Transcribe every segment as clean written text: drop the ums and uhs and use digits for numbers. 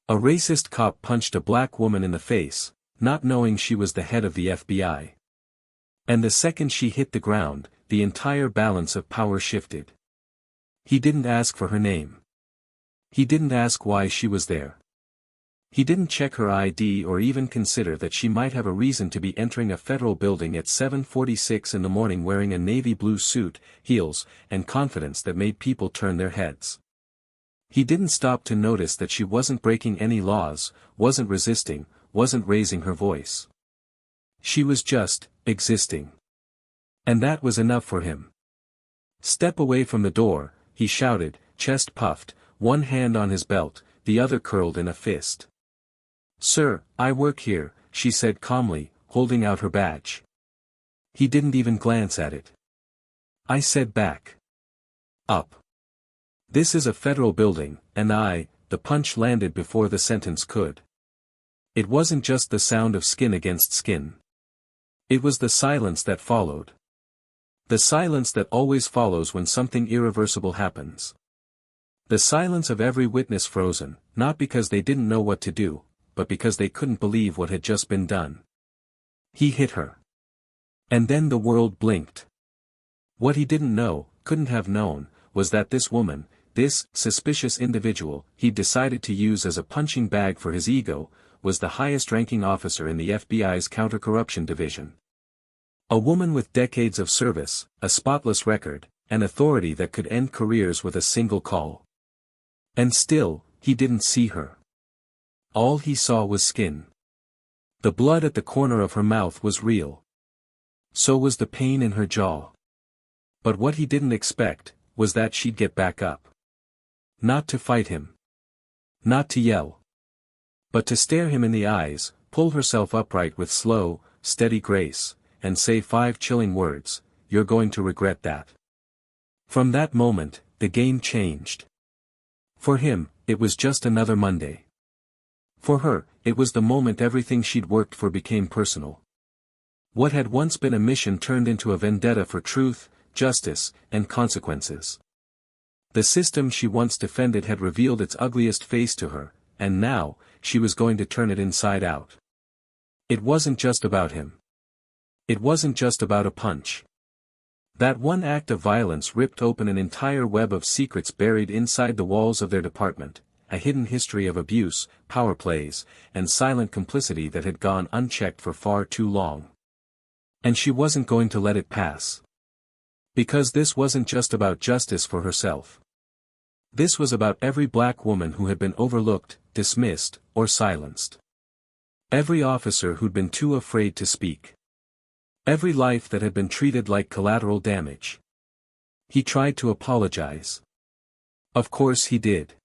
A racist cop punched a black woman in the face, not knowing she was the head of the FBI. And the second she hit the ground, the entire balance of power shifted. He didn't ask for her name. He didn't ask why she was there. He didn't check her ID or even consider that she might have a reason to be entering a federal building at 7:46 in the morning wearing a navy blue suit, heels, and confidence that made people turn their heads. He didn't stop to notice that she wasn't breaking any laws, wasn't resisting, wasn't raising her voice. She was just existing. And that was enough for him. "Step away from the door," he shouted, chest puffed, one hand on his belt, the other curled in a fist. "Sir, I work here," she said calmly, holding out her badge. He didn't even glance at it. "I said back up. This is a federal building, and the punch landed before the sentence could. It wasn't just the sound of skin against skin. It was the silence that followed. The silence that always follows when something irreversible happens. The silence of every witness frozen, not because they didn't know what to do, but because they couldn't believe what had just been done. He hit her. And then the world blinked. What he didn't know, couldn't have known, was that this woman, this suspicious individual he'd decided to use as a punching bag for his ego, was the highest-ranking officer in the FBI's counter-corruption division. A woman with decades of service, a spotless record, an authority that could end careers with a single call. And still, he didn't see her. All he saw was skin. The blood at the corner of her mouth was real. So was the pain in her jaw. But what he didn't expect, was that she'd get back up. Not to fight him. Not to yell. But to stare him in the eyes, pull herself upright with slow, steady grace, and say 5 chilling words, "You're going to regret that." From that moment, the game changed. For him, it was just another Monday. For her, it was the moment everything she'd worked for became personal. What had once been a mission turned into a vendetta for truth, justice, and consequences. The system she once defended had revealed its ugliest face to her, and now, she was going to turn it inside out. It wasn't just about him. It wasn't just about a punch. That one act of violence ripped open an entire web of secrets buried inside the walls of their department, a hidden history of abuse, power plays, and silent complicity that had gone unchecked for far too long. And she wasn't going to let it pass. Because this wasn't just about justice for herself. This was about every black woman who had been overlooked, dismissed, or silenced. Every officer who'd been too afraid to speak. Every life that had been treated like collateral damage. He tried to apologize. Of course he did.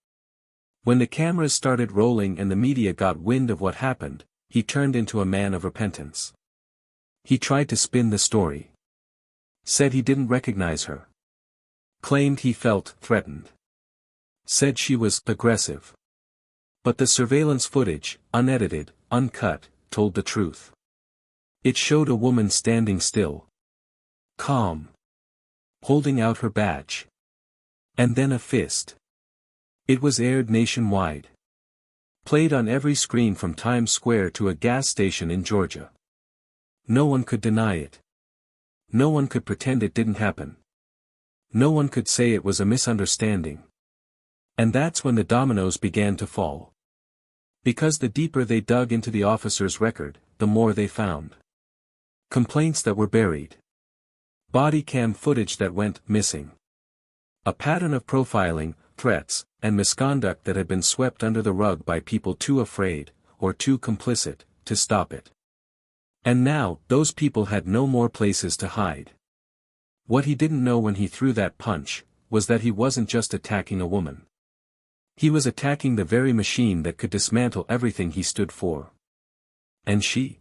When the cameras started rolling and the media got wind of what happened, he turned into a man of repentance. He tried to spin the story. Said he didn't recognize her. Claimed he felt threatened. Said she was aggressive. But the surveillance footage, unedited, uncut, told the truth. It showed a woman standing still. Calm. Holding out her badge. And then a fist. It was aired nationwide. Played on every screen from Times Square to a gas station in Georgia. No one could deny it. No one could pretend it didn't happen. No one could say it was a misunderstanding. And that's when the dominoes began to fall. Because the deeper they dug into the officer's record, the more they found. Complaints that were buried. Body cam footage that went missing. A pattern of profiling, threats, and misconduct that had been swept under the rug by people too afraid, or too complicit, to stop it. And now, those people had no more places to hide. What he didn't know when he threw that punch, was that he wasn't just attacking a woman. He was attacking the very machine that could dismantle everything he stood for. And she?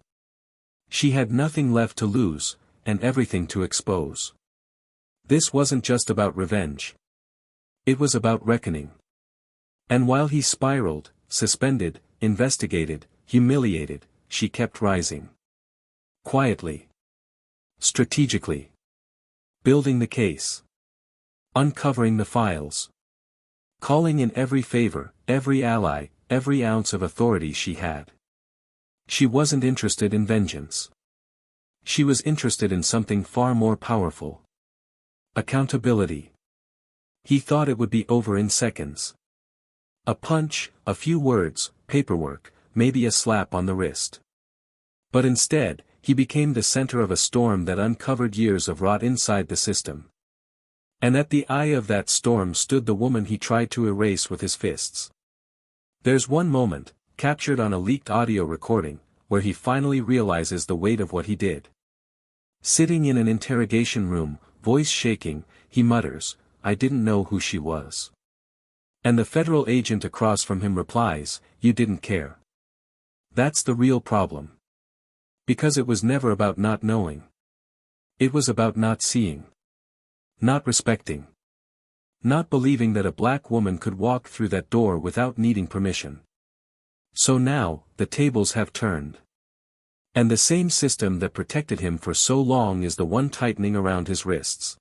She had nothing left to lose, and everything to expose. This wasn't just about revenge. It was about reckoning. And while he spiraled, suspended, investigated, humiliated, she kept rising. Quietly. Strategically. Building the case. Uncovering the files. Calling in every favor, every ally, every ounce of authority she had. She wasn't interested in vengeance. She was interested in something far more powerful. Accountability. He thought it would be over in seconds. A punch, a few words, paperwork, maybe a slap on the wrist. But instead, he became the center of a storm that uncovered years of rot inside the system. And at the eye of that storm stood the woman he tried to erase with his fists. There's one moment, captured on a leaked audio recording, where he finally realizes the weight of what he did. Sitting in an interrogation room, voice shaking, he mutters, "I didn't know who she was." And the federal agent across from him replies, "You didn't care." That's the real problem. Because it was never about not knowing. It was about not seeing. Not respecting. Not believing that a black woman could walk through that door without needing permission. So now, the tables have turned. And the same system that protected him for so long is the one tightening around his wrists.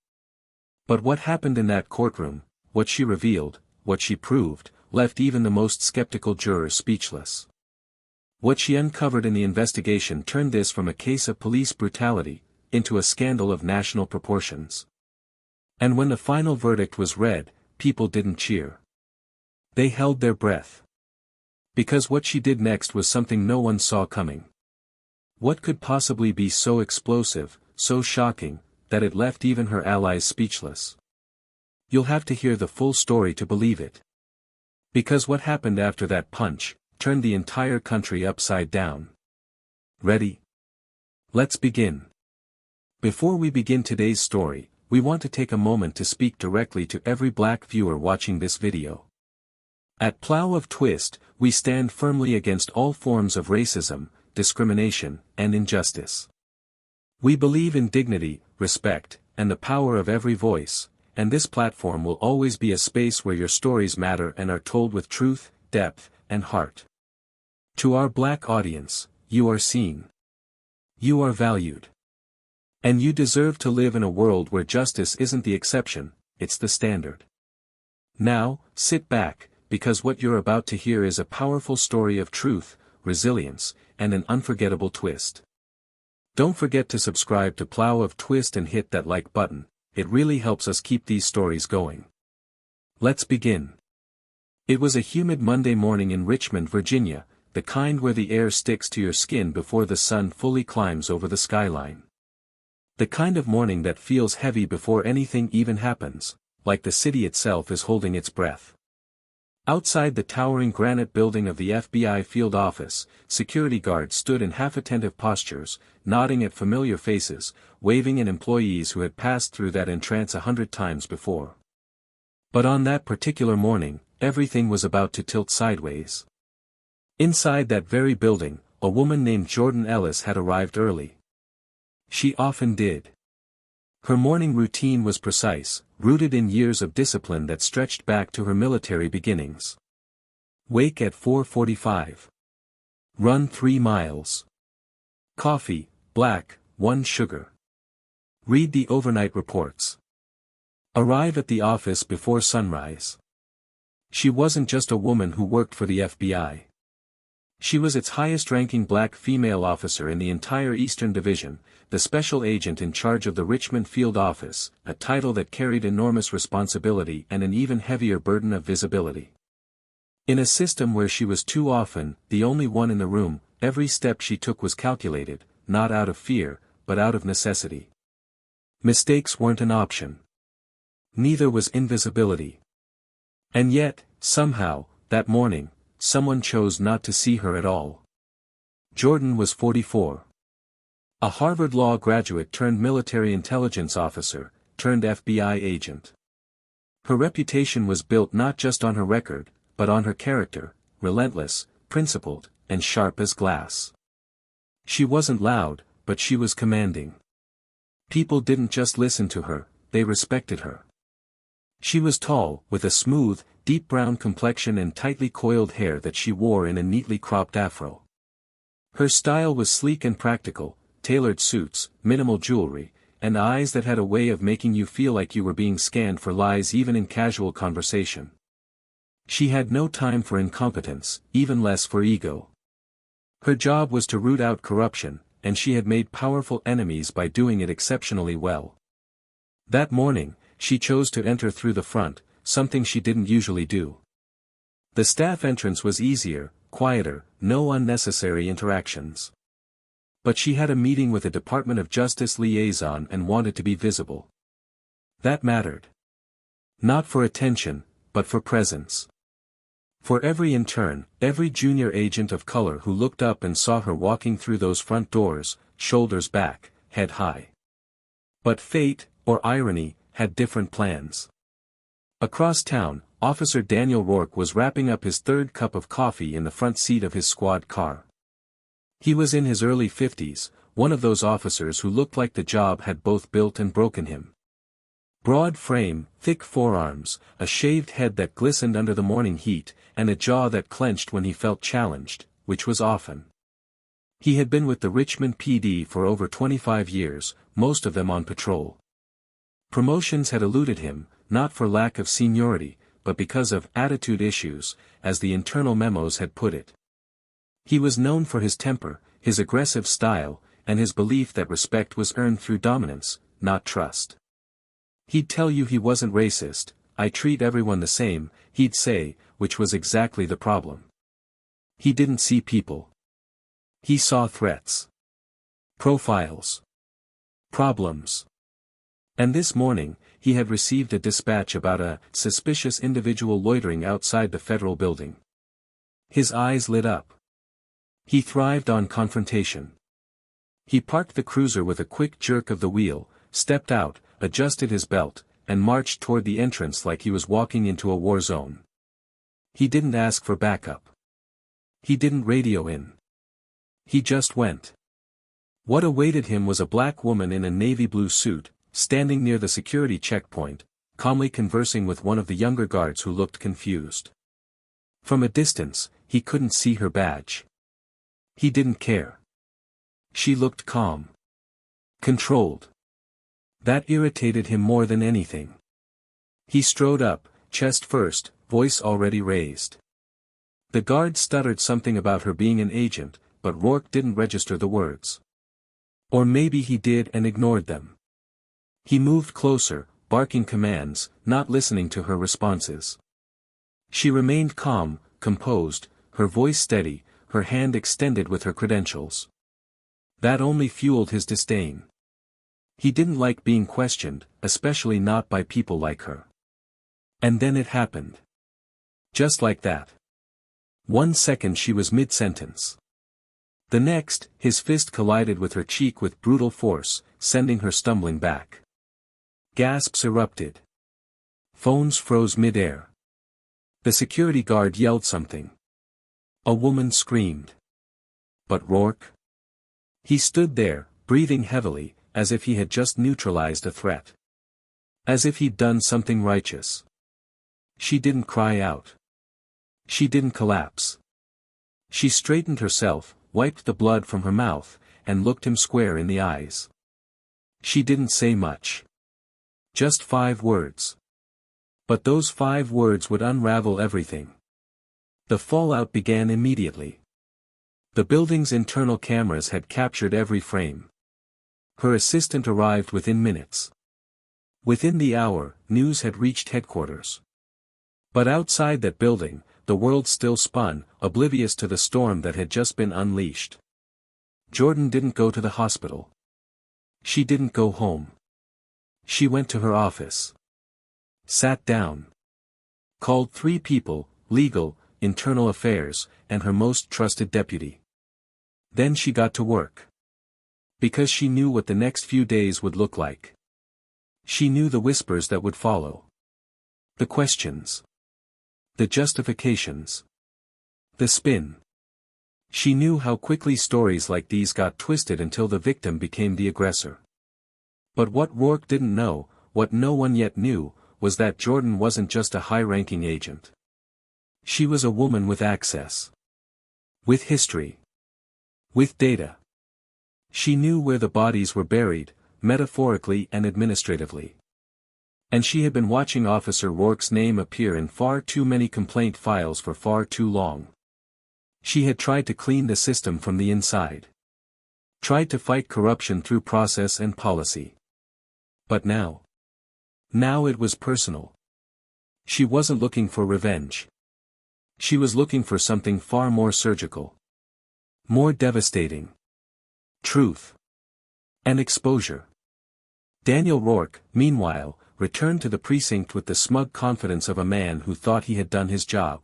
But what happened in that courtroom, what she revealed, what she proved, left even the most skeptical jurors speechless. What she uncovered in the investigation turned this from a case of police brutality, into a scandal of national proportions. And when the final verdict was read, people didn't cheer. They held their breath. Because what she did next was something no one saw coming. What could possibly be so explosive, so shocking, that it left even her allies speechless? You'll have to hear the full story to believe it. Because what happened after that punch turned the entire country upside down. Ready? Let's begin. Before we begin today's story, we want to take a moment to speak directly to every black viewer watching this video. At Plow of Twist, we stand firmly against all forms of racism, discrimination, and injustice. We believe in dignity, respect, and the power of every voice, and this platform will always be a space where your stories matter and are told with truth, depth, and heart. To our black audience, you are seen. You are valued. And you deserve to live in a world where justice isn't the exception, it's the standard. Now, sit back, because what you're about to hear is a powerful story of truth, resilience, and an unforgettable twist. Don't forget to subscribe to Plow of Twist and hit that like button, it really helps us keep these stories going. Let's begin. It was a humid Monday morning in Richmond, Virginia, the kind where the air sticks to your skin before the sun fully climbs over the skyline. The kind of morning that feels heavy before anything even happens, like the city itself is holding its breath. Outside the towering granite building of the FBI field office, security guards stood in half-attentive postures, nodding at familiar faces, waving at employees who had passed through that entrance 100 times before. But on that particular morning, everything was about to tilt sideways. Inside that very building, a woman named Jordan Ellis had arrived early. She often did. Her morning routine was precise, rooted in years of discipline that stretched back to her military beginnings. Wake at 4:45. Run 3 miles. Coffee, black, 1 sugar. Read the overnight reports. Arrive at the office before sunrise. She wasn't just a woman who worked for the FBI. She was its highest-ranking black female officer in the entire Eastern Division, the special agent in charge of the Richmond field office, a title that carried enormous responsibility and an even heavier burden of visibility. In a system where she was too often the only one in the room, every step she took was calculated, not out of fear, but out of necessity. Mistakes weren't an option. Neither was invisibility. And yet, somehow, that morning, someone chose not to see her at all. Jordan was 44. A Harvard Law graduate turned military intelligence officer, turned FBI agent. Her reputation was built not just on her record, but on her character, relentless, principled, and sharp as glass. She wasn't loud, but she was commanding. People didn't just listen to her, they respected her. She was tall, with a smooth, deep brown complexion and tightly coiled hair that she wore in a neatly cropped afro. Her style was sleek and practical, tailored suits, minimal jewelry, and eyes that had a way of making you feel like you were being scanned for lies even in casual conversation. She had no time for incompetence, even less for ego. Her job was to root out corruption, and she had made powerful enemies by doing it exceptionally well. That morning, she chose to enter through the front, something she didn't usually do. The staff entrance was easier, quieter, no unnecessary interactions. But she had a meeting with a Department of Justice liaison and wanted to be visible. That mattered. Not for attention, but for presence. For every intern, every junior agent of color who looked up and saw her walking through those front doors, shoulders back, head high. But fate, or irony, had different plans. Across town, Officer Daniel Rourke was wrapping up his third cup of coffee in the front seat of his squad car. He was in his early 50s, one of those officers who looked like the job had both built and broken him. Broad frame, thick forearms, a shaved head that glistened under the morning heat, and a jaw that clenched when he felt challenged, which was often. He had been with the Richmond PD for over 25 years, most of them on patrol. Promotions had eluded him, not for lack of seniority, but because of attitude issues, as the internal memos had put it. He was known for his temper, his aggressive style, and his belief that respect was earned through dominance, not trust. He'd tell you he wasn't racist, "I treat everyone the same," he'd say, which was exactly the problem. He didn't see people. He saw threats. Profiles. Problems. And this morning, he had received a dispatch about a suspicious individual loitering outside the federal building. His eyes lit up. He thrived on confrontation. He parked the cruiser with a quick jerk of the wheel, stepped out, adjusted his belt, and marched toward the entrance like he was walking into a war zone. He didn't ask for backup. He didn't radio in. He just went. What awaited him was a black woman in a navy blue suit, standing near the security checkpoint, calmly conversing with one of the younger guards who looked confused. From a distance, he couldn't see her badge. He didn't care. She looked calm. Controlled. That irritated him more than anything. He strode up, chest first, voice already raised. The guard stuttered something about her being an agent, but Rourke didn't register the words. Or maybe he did and ignored them. He moved closer, barking commands, not listening to her responses. She remained calm, composed, her voice steady, her hand extended with her credentials. That only fueled his disdain. He didn't like being questioned, especially not by people like her. And then it happened. Just like that. 1 second she was mid-sentence. The next, his fist collided with her cheek with brutal force, sending her stumbling back. Gasps erupted. Phones froze mid-air. The security guard yelled something. A woman screamed. But Rourke? He stood there, breathing heavily, as if he had just neutralized a threat. As if he'd done something righteous. She didn't cry out. She didn't collapse. She straightened herself, wiped the blood from her mouth, and looked him square in the eyes. She didn't say much. Just 5 words. But those 5 words would unravel everything. The fallout began immediately. The building's internal cameras had captured every frame. Her assistant arrived within minutes. Within the hour, news had reached headquarters. But outside that building, the world still spun, oblivious to the storm that had just been unleashed. Jordan didn't go to the hospital. She didn't go home. She went to her office. Sat down. Called 3 people, legal, internal affairs, and her most trusted deputy. Then she got to work. Because she knew what the next few days would look like. She knew the whispers that would follow. The questions. The justifications. The spin. She knew how quickly stories like these got twisted until the victim became the aggressor. But what Rourke didn't know, what no one yet knew, was that Jordan wasn't just a high-ranking agent. She was a woman with access. With history. With data. She knew where the bodies were buried, metaphorically and administratively. And she had been watching Officer Rourke's name appear in far too many complaint files for far too long. She had tried to clean the system from the inside. Tried to fight corruption through process and policy. But now it was personal. She wasn't looking for revenge. She was looking for something far more surgical. More devastating. Truth. And exposure. Daniel Rourke, meanwhile, returned to the precinct with the smug confidence of a man who thought he had done his job.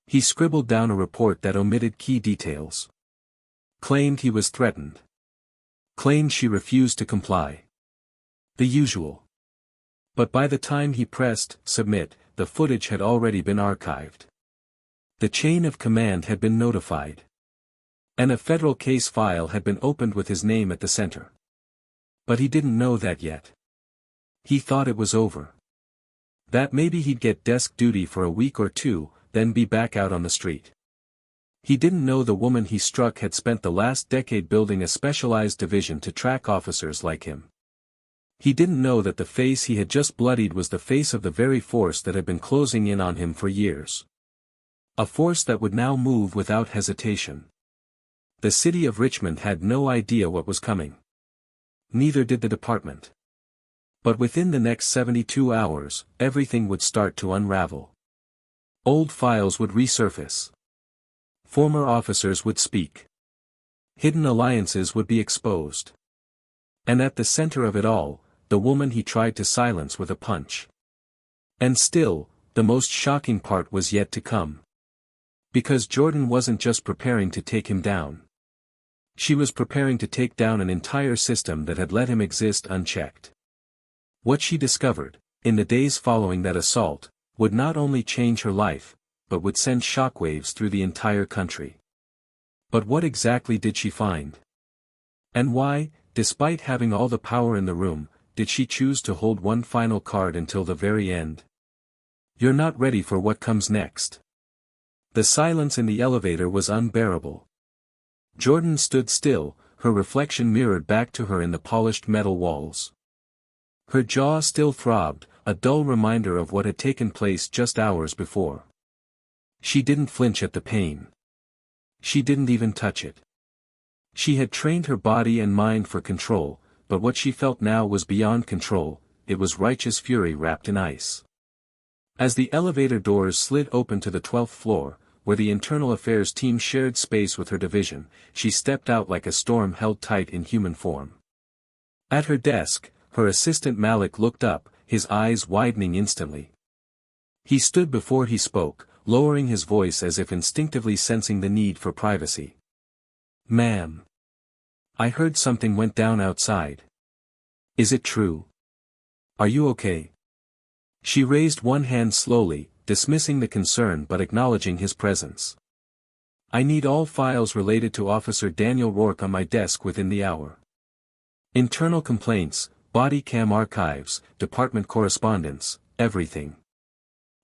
He scribbled down a report that omitted key details. Claimed he was threatened. Claimed she refused to comply. The usual. But by the time he pressed submit, the footage had already been archived. The chain of command had been notified. And a federal case file had been opened with his name at the center. But he didn't know that yet. He thought it was over. That maybe he'd get desk duty for a week or two, then be back out on the street. He didn't know the woman he struck had spent the last decade building a specialized division to track officers like him. He didn't know that the face he had just bloodied was the face of the very force that had been closing in on him for years. A force that would now move without hesitation. The city of Richmond had no idea what was coming. Neither did the department. But within the next 72 hours, everything would start to unravel. Old files would resurface. Former officers would speak. Hidden alliances would be exposed. And at the center of it all, the woman he tried to silence with a punch. And still, the most shocking part was yet to come. Because Jordan wasn't just preparing to take him down. She was preparing to take down an entire system that had let him exist unchecked. What she discovered, in the days following that assault, would not only change her life, but would send shockwaves through the entire country. But what exactly did she find? And why, despite having all the power in the room, did she choose to hold one final card until the very end? You're not ready for what comes next. The silence in the elevator was unbearable. Jordan stood still, her reflection mirrored back to her in the polished metal walls. Her jaw still throbbed, a dull reminder of what had taken place just hours before. She didn't flinch at the pain. She didn't even touch it. She had trained her body and mind for control, but what she felt now was beyond control, it was righteous fury wrapped in ice. As the elevator doors slid open to the 12th floor, where the internal affairs team shared space with her division, she stepped out like a storm held tight in human form. At her desk, her assistant Malik looked up, his eyes widening instantly. He stood before he spoke, lowering his voice as if instinctively sensing the need for privacy. "Ma'am. I heard something went down outside. Is it true? Are you okay?" She raised one hand slowly, dismissing the concern but acknowledging his presence. "I need all files related to Officer Daniel Rourke on my desk within the hour. Internal complaints, body cam archives, department correspondence, everything.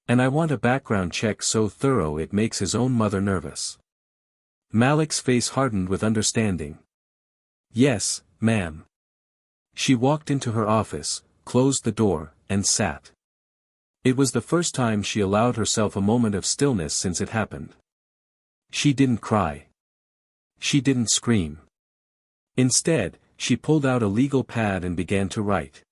And I want a background check so thorough it makes his own mother nervous." Malik's face hardened with understanding. "Yes, ma'am." She walked into her office, closed the door, and sat. It was the first time she allowed herself a moment of stillness since it happened. She didn't cry. She didn't scream. Instead, she pulled out a legal pad and began to write.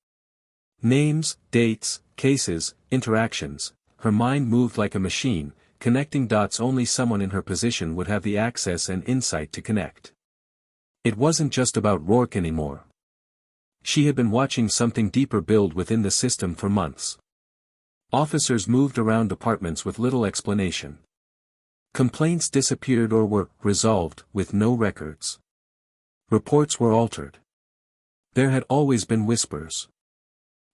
Names, dates, cases, interactions. Her mind moved like a machine, connecting dots only someone in her position would have the access and insight to connect. It wasn't just about Rourke anymore. She had been watching something deeper build within the system for months. Officers moved around departments with little explanation. Complaints disappeared or were resolved with no records. Reports were altered. There had always been whispers.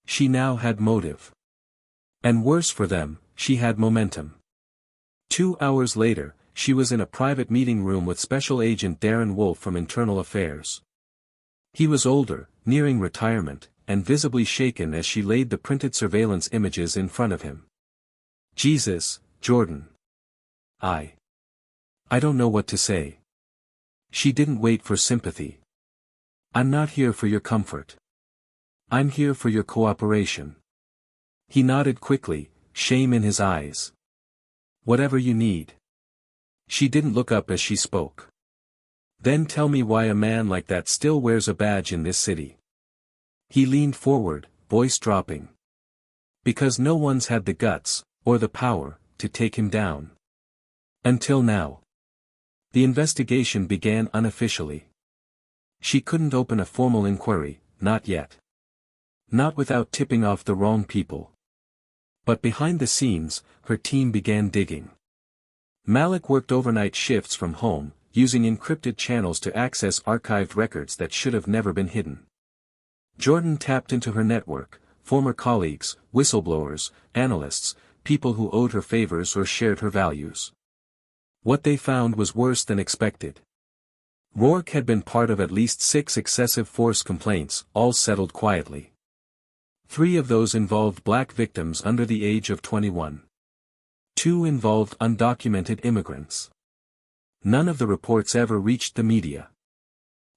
She now had motive. And worse for them, she had momentum. 2 hours later, she was in a private meeting room with Special Agent Darren Wolf from Internal Affairs. He was older, nearing retirement, and visibly shaken as she laid the printed surveillance images in front of him. "Jesus, Jordan. I don't know what to say." She didn't wait for sympathy. "I'm not here for your comfort. I'm here for your cooperation." He nodded quickly, shame in his eyes. Whatever you need. She didn't look up as she spoke. Then tell me why a man like that still wears a badge in this city. He leaned forward, voice dropping. Because no one's had the guts, or the power, to take him down. Until now. The investigation began unofficially. She couldn't open a formal inquiry, not yet. Not without tipping off the wrong people. But behind the scenes, her team began digging. Malik worked overnight shifts from home, using encrypted channels to access archived records that should have never been hidden. Jordan tapped into her network, former colleagues, whistleblowers, analysts, people who owed her favors or shared her values. What they found was worse than expected. Rourke had been part of at least 6 excessive force complaints, all settled quietly. 3 of those involved black victims under the age of 21. 2 involved undocumented immigrants. None of the reports ever reached the media.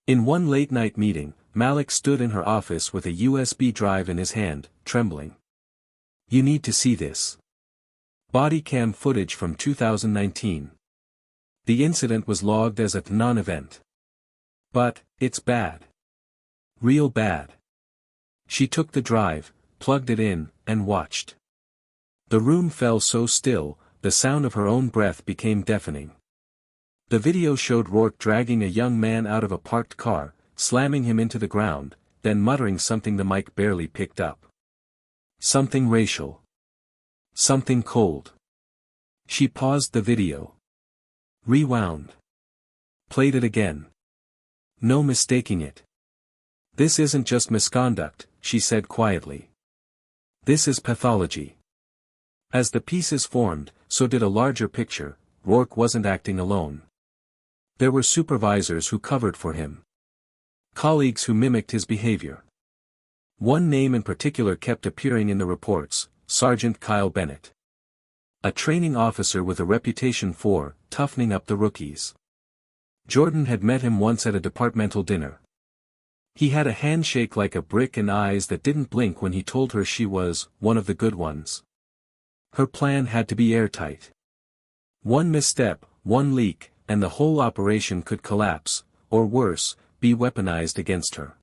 In one late-night meeting, Malik stood in her office with a USB drive in his hand, trembling. You need to see this. Body cam footage from 2019. The incident was logged as a non-event. But, it's bad. Real bad. She took the drive, plugged it in, and watched. The room fell so still, the sound of her own breath became deafening. The video showed Rourke dragging a young man out of a parked car, slamming him into the ground, then muttering something the mic barely picked up. Something racial. Something cold. She paused the video. Rewound. Played it again. No mistaking it. This isn't just misconduct, she said quietly. This is pathology. As the pieces formed, so did a larger picture. Rourke wasn't acting alone. There were supervisors who covered for him. Colleagues who mimicked his behavior. One name in particular kept appearing in the reports, Sergeant Kyle Bennett. A training officer with a reputation for toughening up the rookies. Jordan had met him once at a departmental dinner. He had a handshake like a brick and eyes that didn't blink when he told her she was one of the good ones. Her plan had to be airtight. One misstep, one leak, and the whole operation could collapse, or worse, be weaponized against her.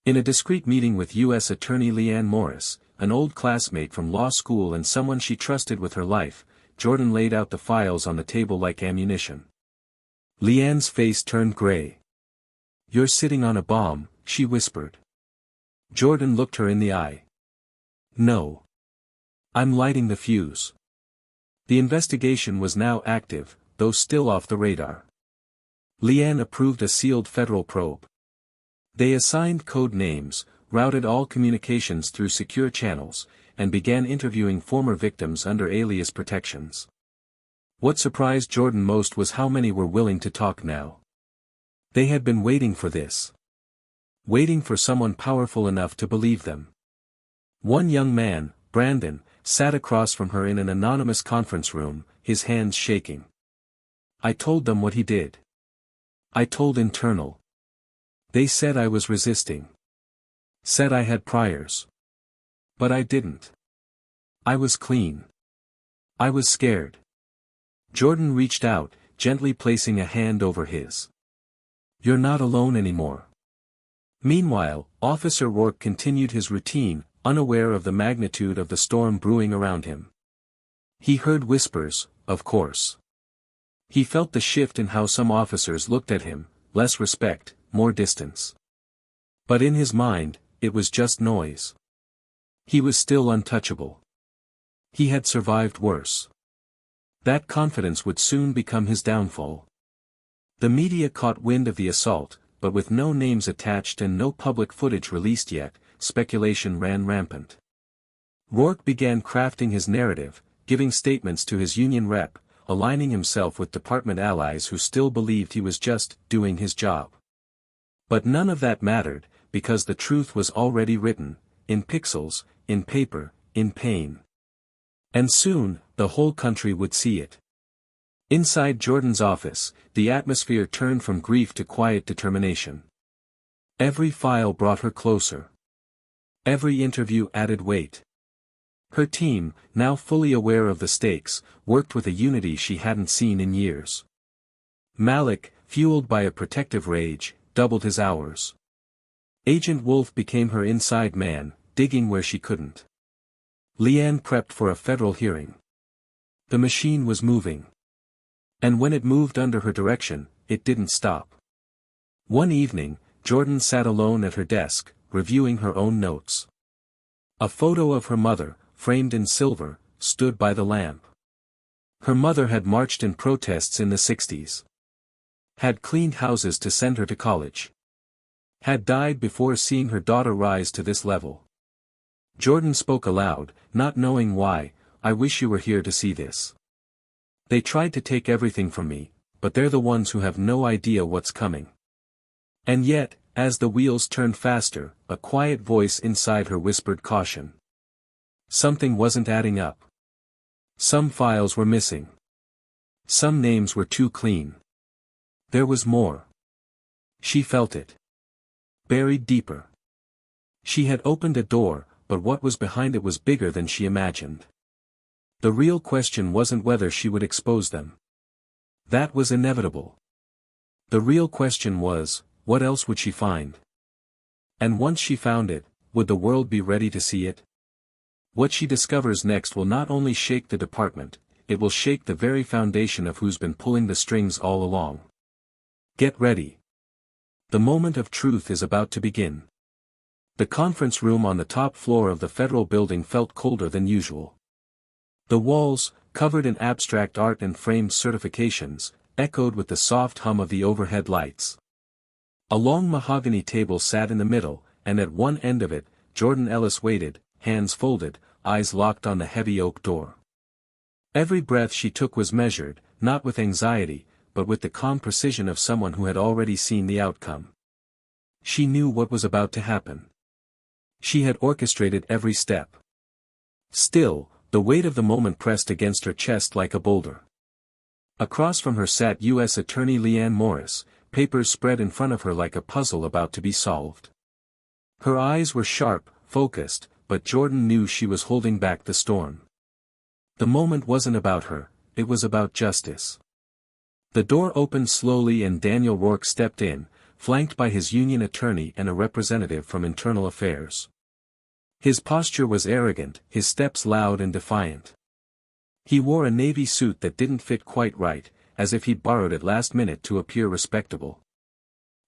In a discreet meeting with U.S. Attorney Leanne Morris, an old classmate from law school and someone she trusted with her life, Jordan laid out the files on the table like ammunition. Leanne's face turned gray. You're sitting on a bomb, she whispered. Jordan looked her in the eye. No. I'm lighting the fuse. The investigation was now active, though still off the radar. Leanne approved a sealed federal probe. They assigned code names, routed all communications through secure channels, and began interviewing former victims under alias protections. What surprised Jordan most was how many were willing to talk now. They had been waiting for this. Waiting for someone powerful enough to believe them. One young man, Brandon, sat across from her in an anonymous conference room, his hands shaking. I told them what he did. I told internal. They said I was resisting. Said I had priors. But I didn't. I was clean. I was scared. Jordan reached out, gently placing a hand over his. You're not alone anymore. Meanwhile, Officer Rourke continued his routine, unaware of the magnitude of the storm brewing around him. He heard whispers, of course. He felt the shift in how some officers looked at him, less respect, more distance. But in his mind, it was just noise. He was still untouchable. He had survived worse. That confidence would soon become his downfall. The media caught wind of the assault, but with no names attached and no public footage released yet, speculation ran rampant. Rourke began crafting his narrative, giving statements to his union rep, aligning himself with department allies who still believed he was just doing his job. But none of that mattered, because the truth was already written, in pixels, in paper, in pain. And soon, the whole country would see it. Inside Jordan's office, the atmosphere turned from grief to quiet determination. Every file brought her closer. Every interview added weight. Her team, now fully aware of the stakes, worked with a unity she hadn't seen in years. Malik, fueled by a protective rage, doubled his hours. Agent Wolf became her inside man, digging where she couldn't. Leanne prepped for a federal hearing. The machine was moving. And when it moved under her direction, it didn't stop. One evening, Jordan sat alone at her desk, reviewing her own notes. A photo of her mother, framed in silver, stood by the lamp. Her mother had marched in protests in the 60s. Had cleaned houses to send her to college. Had died before seeing her daughter rise to this level. Jordan spoke aloud, not knowing why. I wish you were here to see this. They tried to take everything from me, but they're the ones who have no idea what's coming. And yet, as the wheels turned faster, a quiet voice inside her whispered caution. Something wasn't adding up. Some files were missing. Some names were too clean. There was more. She felt it. Buried deeper. She had opened a door, but what was behind it was bigger than she imagined. The real question wasn't whether she would expose them. That was inevitable. The real question was, what else would she find? And once she found it, would the world be ready to see it? What she discovers next will not only shake the department, it will shake the very foundation of who's been pulling the strings all along. Get ready. The moment of truth is about to begin. The conference room on the top floor of the federal building felt colder than usual. The walls, covered in abstract art and framed certifications, echoed with the soft hum of the overhead lights. A long mahogany table sat in the middle, and at one end of it, Jordan Ellis waited, hands folded, eyes locked on the heavy oak door. Every breath she took was measured, not with anxiety, but with the calm precision of someone who had already seen the outcome. She knew what was about to happen. She had orchestrated every step. Still, the weight of the moment pressed against her chest like a boulder. Across from her sat U.S. Attorney Leanne Morris, papers spread in front of her like a puzzle about to be solved. Her eyes were sharp, focused, but Jordan knew she was holding back the storm. The moment wasn't about her, it was about justice. The door opened slowly and Daniel Rourke stepped in, flanked by his union attorney and a representative from Internal Affairs. His posture was arrogant, his steps loud and defiant. He wore a navy suit that didn't fit quite right, as if he'd borrowed it last minute to appear respectable.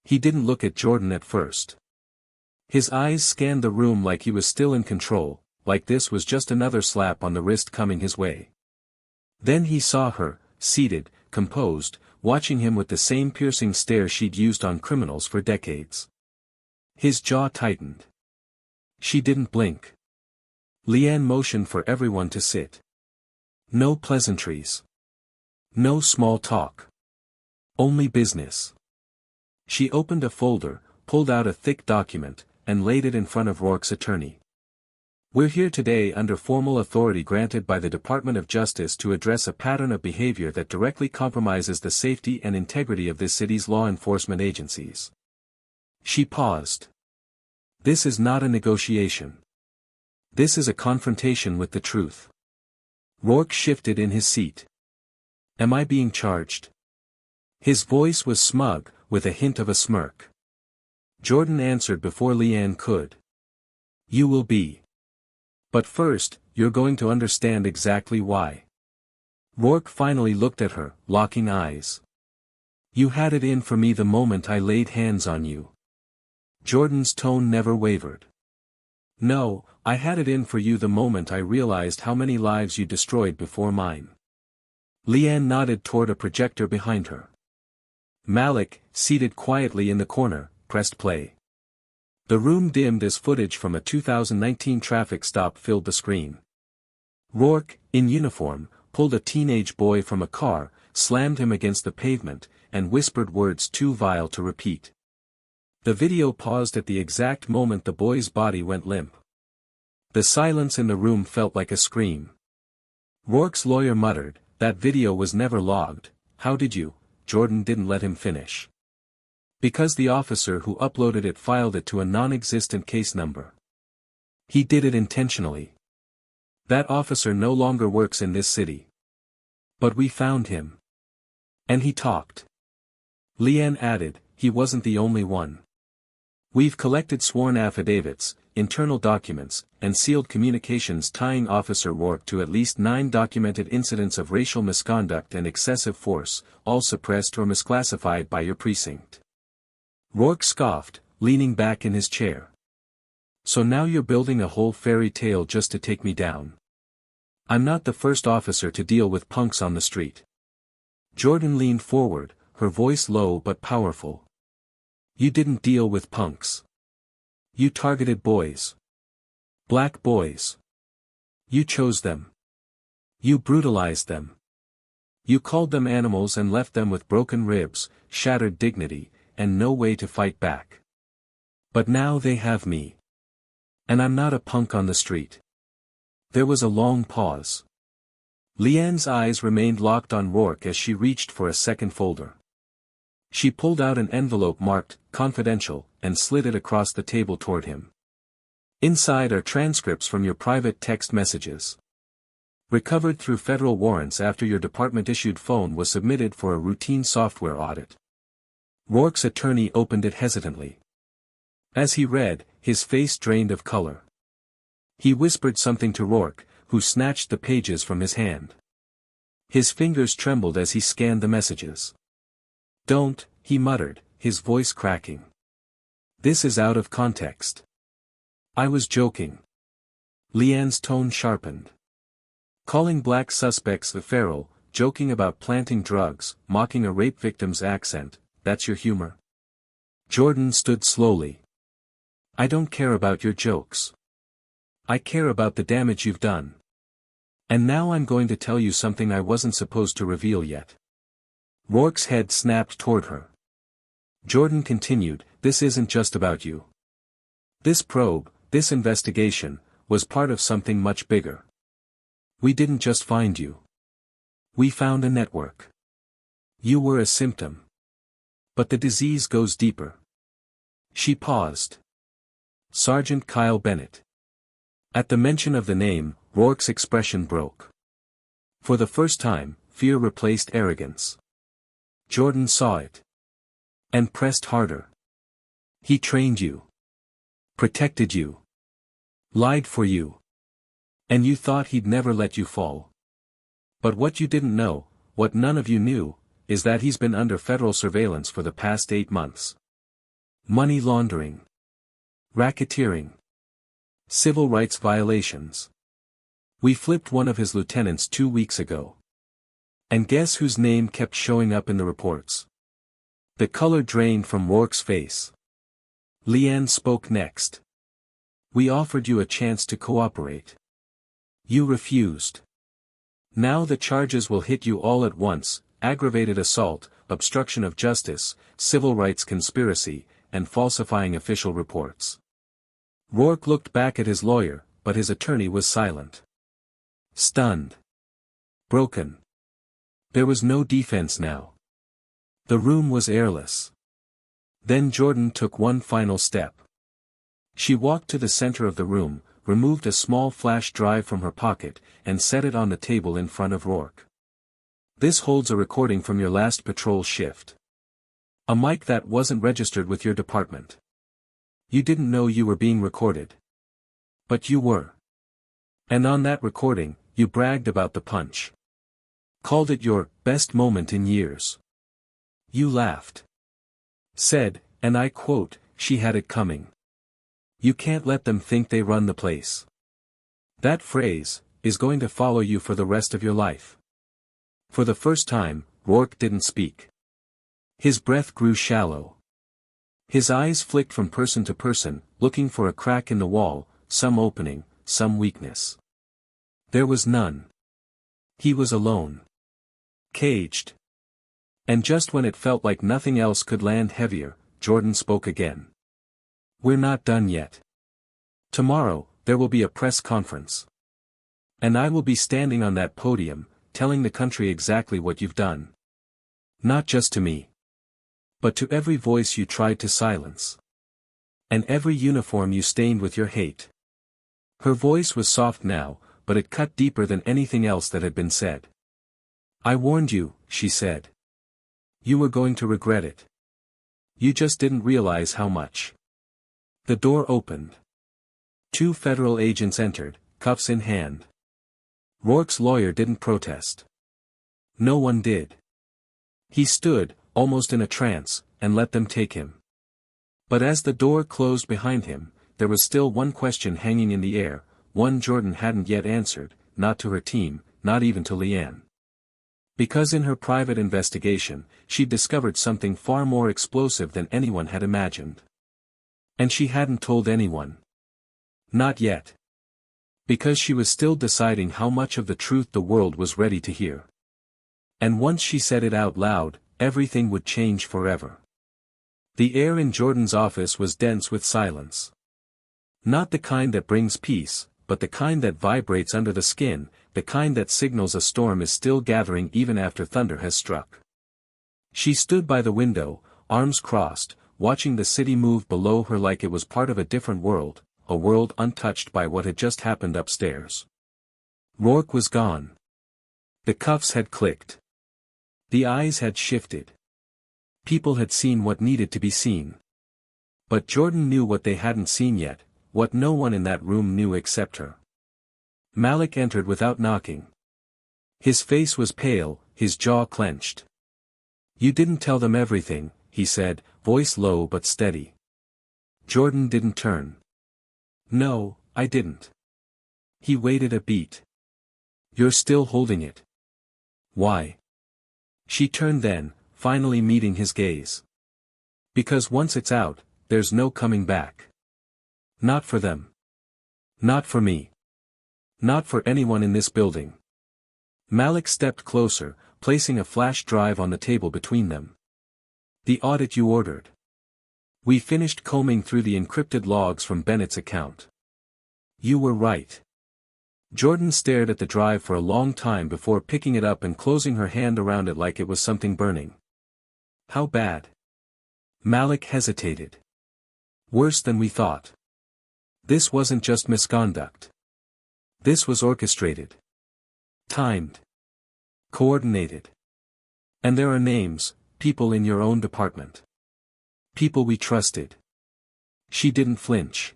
He didn't look at Jordan at first. His eyes scanned the room like he was still in control, like this was just another slap on the wrist coming his way. Then he saw her, seated, composed, watching him with the same piercing stare she'd used on criminals for decades. His jaw tightened. She didn't blink. Leanne motioned for everyone to sit. No pleasantries. No small talk. Only business. She opened a folder, pulled out a thick document, and laid it in front of Rourke's attorney. We're here today under formal authority granted by the Department of Justice to address a pattern of behavior that directly compromises the safety and integrity of this city's law enforcement agencies. She paused. This is not a negotiation. This is a confrontation with the truth. Rourke shifted in his seat. Am I being charged? His voice was smug, with a hint of a smirk. Jordan answered before Leanne could. You will be. But first, you're going to understand exactly why. Rourke finally looked at her, locking eyes. You had it in for me the moment I laid hands on you. Jordan's tone never wavered. No, I had it in for you the moment I realized how many lives you destroyed before mine. Leanne nodded toward a projector behind her. Malik, seated quietly in the corner, pressed play. The room dimmed as footage from a 2019 traffic stop filled the screen. Rourke, in uniform, pulled a teenage boy from a car, slammed him against the pavement, and whispered words too vile to repeat. The video paused at the exact moment the boy's body went limp. The silence in the room felt like a scream. Rourke's lawyer muttered, that video was never logged. How did you? Jordan didn't let him finish. Because the officer who uploaded it filed it to a non-existent case number. He did it intentionally. That officer no longer works in this city. But we found him. And he talked. Leanne added, he wasn't the only one. We've collected sworn affidavits, internal documents, and sealed communications tying Officer Rourke to at least 9 documented incidents of racial misconduct and excessive force, all suppressed or misclassified by your precinct. Rourke scoffed, leaning back in his chair. So now you're building a whole fairy tale just to take me down. I'm not the first officer to deal with punks on the street. Jordan leaned forward, her voice low but powerful. You didn't deal with punks. You targeted boys. Black boys. You chose them. You brutalized them. You called them animals and left them with broken ribs, shattered dignity, and no way to fight back. But now they have me. And I'm not a punk on the street. There was a long pause. Leanne's eyes remained locked on Rourke as she reached for a second folder. She pulled out an envelope marked, confidential, and slid it across the table toward him. Inside are transcripts from your private text messages. Recovered through federal warrants after your department-issued phone was submitted for a routine software audit. Rourke's attorney opened it hesitantly. As he read, his face drained of color. He whispered something to Rourke, who snatched the pages from his hand. His fingers trembled as he scanned the messages. Don't, he muttered, his voice cracking. This is out of context. I was joking. Leanne's tone sharpened. Calling black suspects the feral, joking about planting drugs, mocking a rape victim's accent, that's your humor? Jordan stood slowly. I don't care about your jokes. I care about the damage you've done. And now I'm going to tell you something I wasn't supposed to reveal yet. Rourke's head snapped toward her. Jordan continued, this isn't just about you. This probe, this investigation, was part of something much bigger. We didn't just find you. We found a network. You were a symptom. But the disease goes deeper. She paused. Sergeant Kyle Bennett. At the mention of the name, Rourke's expression broke. For the first time, fear replaced arrogance. Jordan saw it. And pressed harder. He trained you. Protected you. Lied for you. And you thought he'd never let you fall. But what you didn't know, what none of you knew, is that he's been under federal surveillance for the past 8 months. Money laundering. Racketeering. Civil rights violations. We flipped one of his lieutenants 2 weeks ago. And guess whose name kept showing up in the reports? The color drained from Rourke's face. Leanne spoke next. We offered you a chance to cooperate. You refused. Now the charges will hit you all at once, aggravated assault, obstruction of justice, civil rights conspiracy, and falsifying official reports. Rourke looked back at his lawyer, but his attorney was silent. Stunned. Broken. There was no defense now. The room was airless. Then Jordan took one final step. She walked to the center of the room, removed a small flash drive from her pocket, and set it on the table in front of Rourke. This holds a recording from your last patrol shift. A mic that wasn't registered with your department. You didn't know you were being recorded. But you were. And on that recording, you bragged about the punch. Called it your best moment in years. You laughed. Said, and I quote, she had it coming. You can't let them think they run the place. That phrase is going to follow you for the rest of your life. For the first time, Rourke didn't speak. His breath grew shallow. His eyes flicked from person to person, looking for a crack in the wall, some opening, some weakness. There was none. He was alone. Caged. And just when it felt like nothing else could land heavier, Jordan spoke again. We're not done yet. Tomorrow, there will be a press conference. And I will be standing on that podium, telling the country exactly what you've done. Not just to me. But to every voice you tried to silence. And every uniform you stained with your hate. Her voice was soft now, but it cut deeper than anything else that had been said. "I warned you," she said. "You were going to regret it. You just didn't realize how much." The door opened. 2 federal agents entered, cuffs in hand. Rourke's lawyer didn't protest. No one did. He stood, almost in a trance, and let them take him. But as the door closed behind him, there was still one question hanging in the air, one Jordan hadn't yet answered, not to her team, not even to Leanne. Because in her private investigation, she'd discovered something far more explosive than anyone had imagined. And she hadn't told anyone. Not yet. Because she was still deciding how much of the truth the world was ready to hear. And once she said it out loud, everything would change forever. The air in Jordan's office was dense with silence. Not the kind that brings peace, but the kind that vibrates under the skin, the kind that signals a storm is still gathering even after thunder has struck. She stood by the window, arms crossed, watching the city move below her like it was part of a different world, a world untouched by what had just happened upstairs. Rourke was gone. The cuffs had clicked. The eyes had shifted. People had seen what needed to be seen. But Jordan knew what they hadn't seen yet, what no one in that room knew except her. Malik entered without knocking. His face was pale, his jaw clenched. "You didn't tell them everything," he said, voice low but steady. Jordan didn't turn. "No, I didn't." He waited a beat. "You're still holding it. Why?" She turned then, finally meeting his gaze. "Because once it's out, there's no coming back. Not for them. Not for me. Not for anyone in this building." Malik stepped closer, placing a flash drive on the table between them. "The audit you ordered. We finished combing through the encrypted logs from Bennett's account. You were right." Jordan stared at the drive for a long time before picking it up and closing her hand around it like it was something burning. "How bad?" Malik hesitated. "Worse than we thought. This wasn't just misconduct. This was orchestrated. Timed. Coordinated. And there are names, people in your own department. People we trusted." She didn't flinch.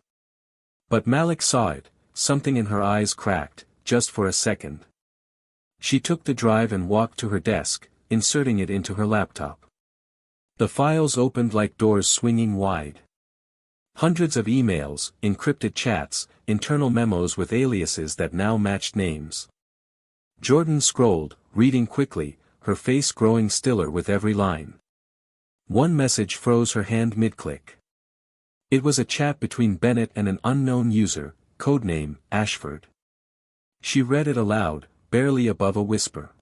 But Malik saw it, something in her eyes cracked, just for a second. She took the drive and walked to her desk, inserting it into her laptop. The files opened like doors swinging wide. Hundreds of emails, encrypted chats, internal memos with aliases that now matched names. Jordan scrolled, reading quickly, her face growing stiller with every line. One message froze her hand mid-click. It was a chat between Bennett and an unknown user, codename Ashford. She read it aloud, barely above a whisper.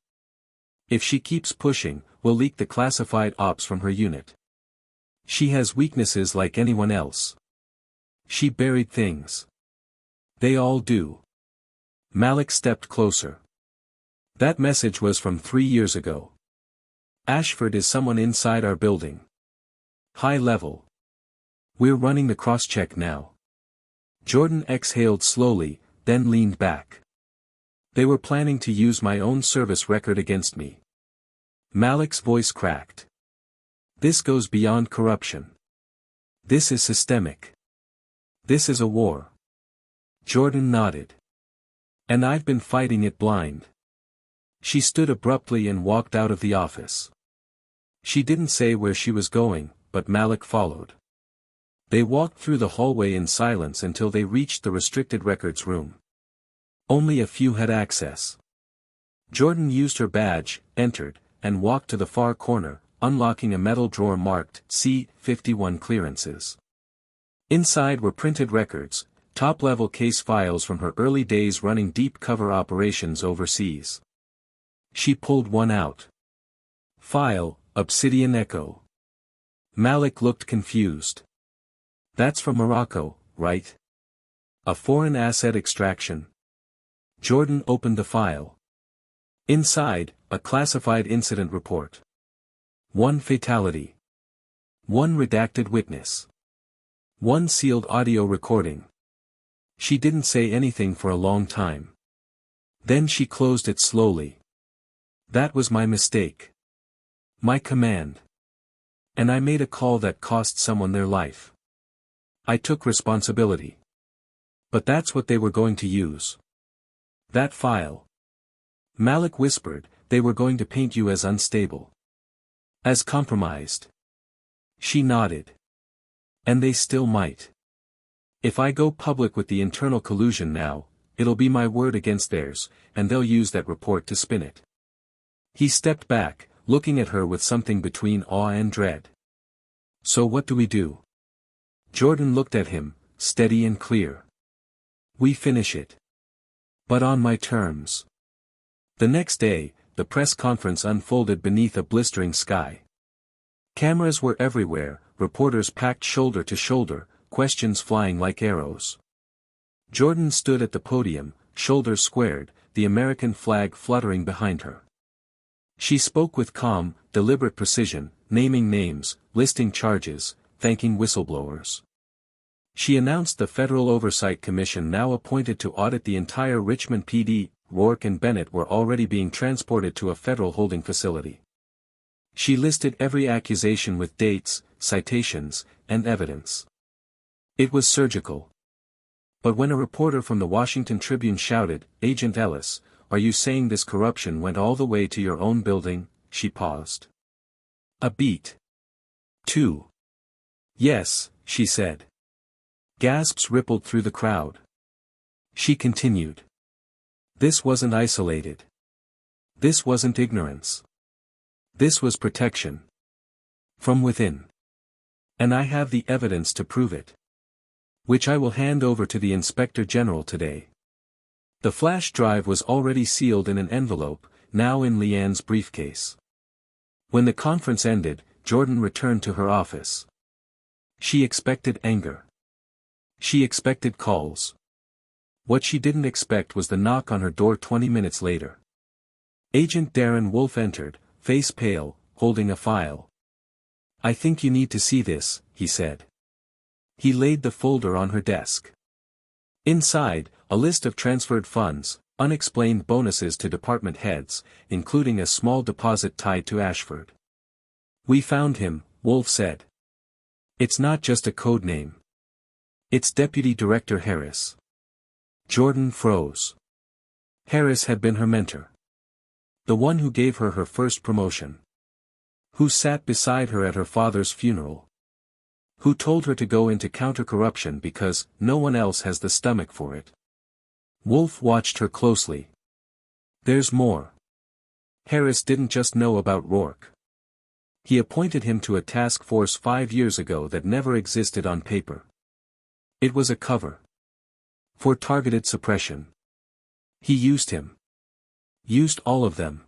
"If she keeps pushing, we'll leak the classified ops from her unit. She has weaknesses like anyone else. She buried things. They all do." Malik stepped closer. "That message was from 3 years ago. Ashford is someone inside our building. High level. We're running the cross-check now." Jordan exhaled slowly, then leaned back. "They were planning to use my own service record against me." Malik's voice cracked. "This goes beyond corruption. This is systemic. This is a war." Jordan nodded. "And I've been fighting it blind." She stood abruptly and walked out of the office. She didn't say where she was going, but Malik followed. They walked through the hallway in silence until they reached the restricted records room. Only a few had access. Jordan used her badge, entered, and walked to the far corner, unlocking a metal drawer marked C-51 clearances. Inside were printed records, top-level case files from her early days running deep cover operations overseas. She pulled one out. File, Obsidian Echo. Malik looked confused. "That's from Morocco, right? A foreign asset extraction." Jordan opened the file. Inside, a classified incident report. 1 fatality. 1 redacted witness. 1 sealed audio recording. She didn't say anything for a long time. Then she closed it slowly. That was my mistake. My command. And I made a call that cost someone their life. I took responsibility. But that's what they were going to use. That file. Malik whispered, they were going to paint you as unstable. As compromised. She nodded. And they still might. If I go public with the internal collusion now, it'll be my word against theirs, and they'll use that report to spin it. He stepped back, looking at her with something between awe and dread. So what do we do? Jordan looked at him, steady and clear. We finish it. But on my terms. The next day, the press conference unfolded beneath a blistering sky. Cameras were everywhere, reporters packed shoulder to shoulder, questions flying like arrows. Jordan stood at the podium, shoulders squared, the American flag fluttering behind her. She spoke with calm, deliberate precision, naming names, listing charges, thanking whistleblowers. She announced the Federal Oversight Commission now appointed to audit the entire Richmond PD. Rourke and Bennett were already being transported to a federal holding facility. She listed every accusation with dates, citations, and evidence. It was surgical. But when a reporter from the Washington Tribune shouted, "Agent Ellis, are you saying this corruption went all the way to your own building?" she paused. A beat. 2. Yes, she said. Gasps rippled through the crowd. She continued. This wasn't isolated. This wasn't ignorance. This was protection. From within. And I have the evidence to prove it. Which I will hand over to the Inspector General today. The flash drive was already sealed in an envelope, now in Leanne's briefcase. When the conference ended, Jordan returned to her office. She expected anger. She expected calls. What she didn't expect was the knock on her door 20 minutes later. Agent Darren Wolf entered, face pale, holding a file. "I think you need to see this," he said. He laid the folder on her desk. Inside, a list of transferred funds, unexplained bonuses to department heads, including a small deposit tied to Ashford. "We found him," Wolf said. "It's not just a code name. It's Deputy Director Harris." Jordan froze. Harris had been her mentor. The one who gave her her first promotion. Who sat beside her at her father's funeral. Who told her to go into counter-corruption because no one else has the stomach for it. Wolf watched her closely. There's more. Harris didn't just know about Rourke. He appointed him to a task force 5 years ago that never existed on paper. It was a cover. For targeted suppression. He used him. Used all of them.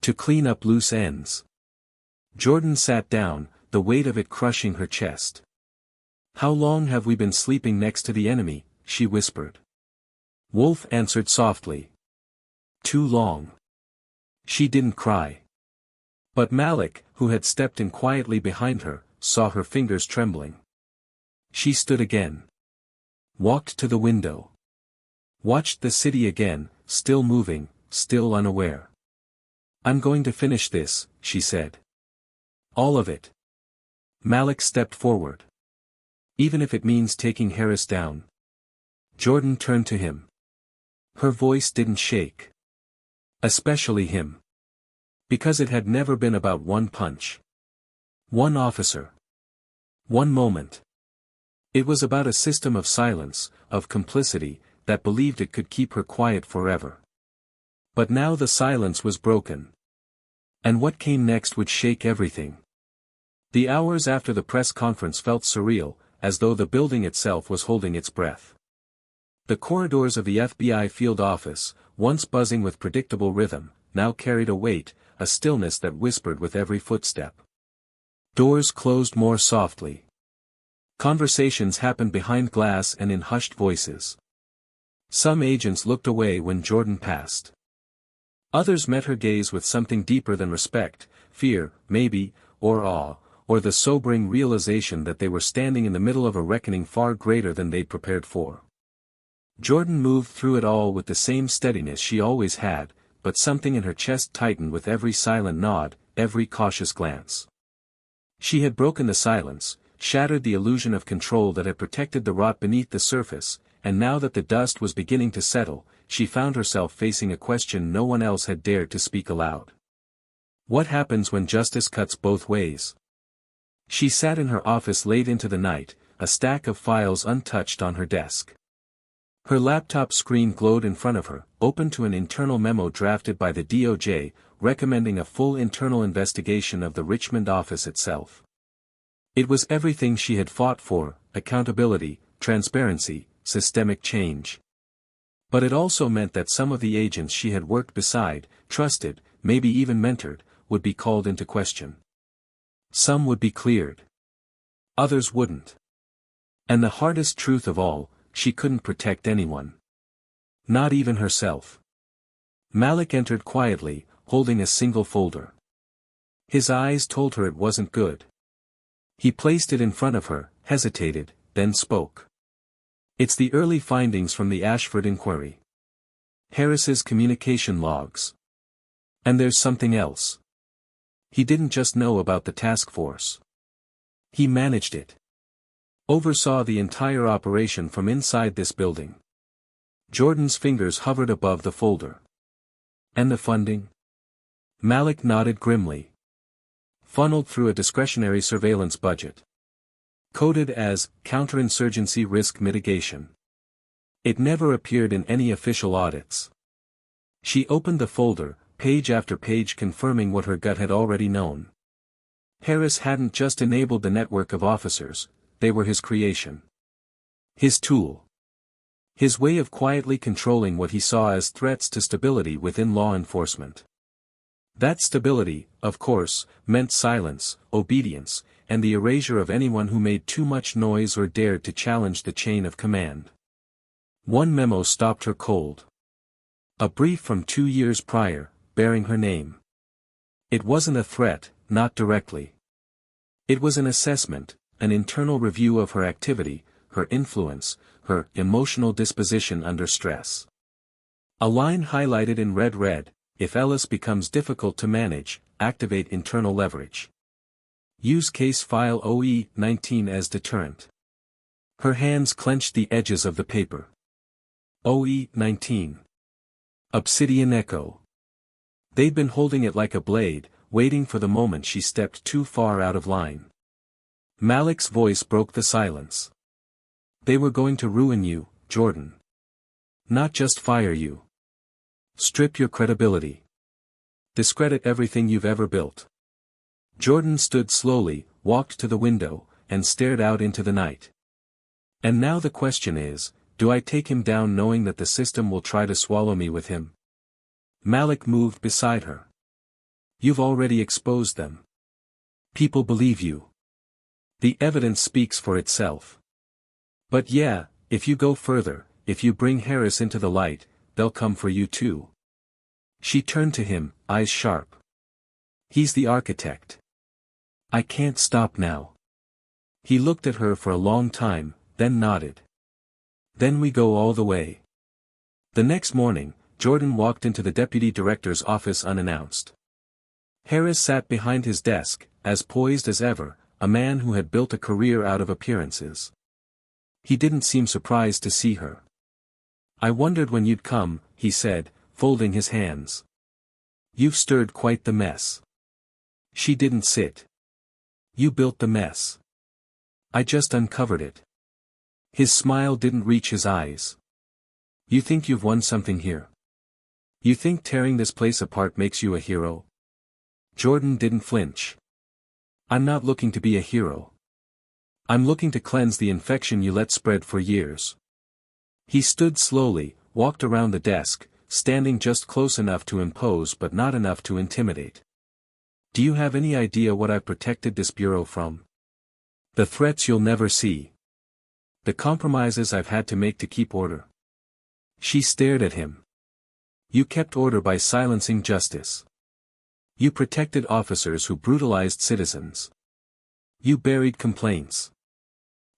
To clean up loose ends. Jordan sat down, the weight of it crushing her chest. "How long have we been sleeping next to the enemy?" she whispered. Wolf answered softly. "Too long." She didn't cry. But Malik, who had stepped in quietly behind her, saw her fingers trembling. She stood again. Walked to the window. Watched the city again, still moving, still unaware. "I'm going to finish this," she said. "All of it." Malik stepped forward. "Even if it means taking Harris down." Jordan turned to him. Her voice didn't shake. Especially him. Because it had never been about one punch. One officer. One moment. It was about a system of silence, of complicity, that believed it could keep her quiet forever. But now the silence was broken. And what came next would shake everything. The hours after the press conference felt surreal, as though the building itself was holding its breath. The corridors of the FBI field office, once buzzing with predictable rhythm, now carried a weight, a stillness that whispered with every footstep. Doors closed more softly. Conversations happened behind glass and in hushed voices. Some agents looked away when Jordan passed. Others met her gaze with something deeper than respect, fear, maybe, or awe, or the sobering realization that they were standing in the middle of a reckoning far greater than they'd prepared for. Jordan moved through it all with the same steadiness she always had, but something in her chest tightened with every silent nod, every cautious glance. She had broken the silence, shattered the illusion of control that had protected the rot beneath the surface, and now that the dust was beginning to settle, she found herself facing a question no one else had dared to speak aloud. What happens when justice cuts both ways? She sat in her office late into the night, a stack of files untouched on her desk. Her laptop screen glowed in front of her, open to an internal memo drafted by the DOJ, recommending a full internal investigation of the Richmond office itself. It was everything she had fought for: accountability, transparency, systemic change. But it also meant that some of the agents she had worked beside, trusted, maybe even mentored, would be called into question. Some would be cleared. Others wouldn't. And the hardest truth of all, she couldn't protect anyone. Not even herself. Malik entered quietly, holding a single folder. His eyes told her it wasn't good. He placed it in front of her, hesitated, then spoke. It's the early findings from the Ashford inquiry. Harris's communication logs. And there's something else. He didn't just know about the task force. He managed it. Oversaw the entire operation from inside this building. Jordan's fingers hovered above the folder. And the funding? Malik nodded grimly. Funneled through a discretionary surveillance budget. Coded as counterinsurgency risk mitigation. It never appeared in any official audits. She opened the folder, page after page confirming what her gut had already known. Harris hadn't just enabled the network of officers, they were his creation. His tool. His way of quietly controlling what he saw as threats to stability within law enforcement. That stability, of course, meant silence, obedience, and the erasure of anyone who made too much noise or dared to challenge the chain of command. One memo stopped her cold. A brief from 2 years prior, bearing her name. It wasn't a threat, not directly. It was an assessment, an internal review of her activity, her influence, her emotional disposition under stress. A line highlighted in red read, "If Ellis becomes difficult to manage, activate internal leverage. Use case file OE-19 as deterrent." Her hands clenched the edges of the paper. OE-19. Obsidian Echo. They'd been holding it like a blade, waiting for the moment she stepped too far out of line. Malik's voice broke the silence. They were going to ruin you, Jordan. Not just fire you. Strip your credibility. Discredit everything you've ever built. Jordan stood slowly, walked to the window, and stared out into the night. And now the question is, do I take him down knowing that the system will try to swallow me with him? Malik moved beside her. You've already exposed them. People believe you. The evidence speaks for itself. But yeah, if you go further, if you bring Harris into the light, they'll come for you too. She turned to him, eyes sharp. He's the architect. I can't stop now. He looked at her for a long time, then nodded. Then we go all the way. The next morning, Jordan walked into the deputy director's office unannounced. Harris sat behind his desk, as poised as ever, a man who had built a career out of appearances. He didn't seem surprised to see her. I wondered when you'd come, he said, folding his hands. You've stirred quite the mess. She didn't sit. You built the mess. I just uncovered it. His smile didn't reach his eyes. You think you've won something here? You think tearing this place apart makes you a hero? Jordan didn't flinch. I'm not looking to be a hero. I'm looking to cleanse the infection you let spread for years. He stood slowly, walked around the desk, standing just close enough to impose but not enough to intimidate. Do you have any idea what I've protected this bureau from? The threats you'll never see. The compromises I've had to make to keep order. She stared at him. You kept order by silencing justice. You protected officers who brutalized citizens. You buried complaints.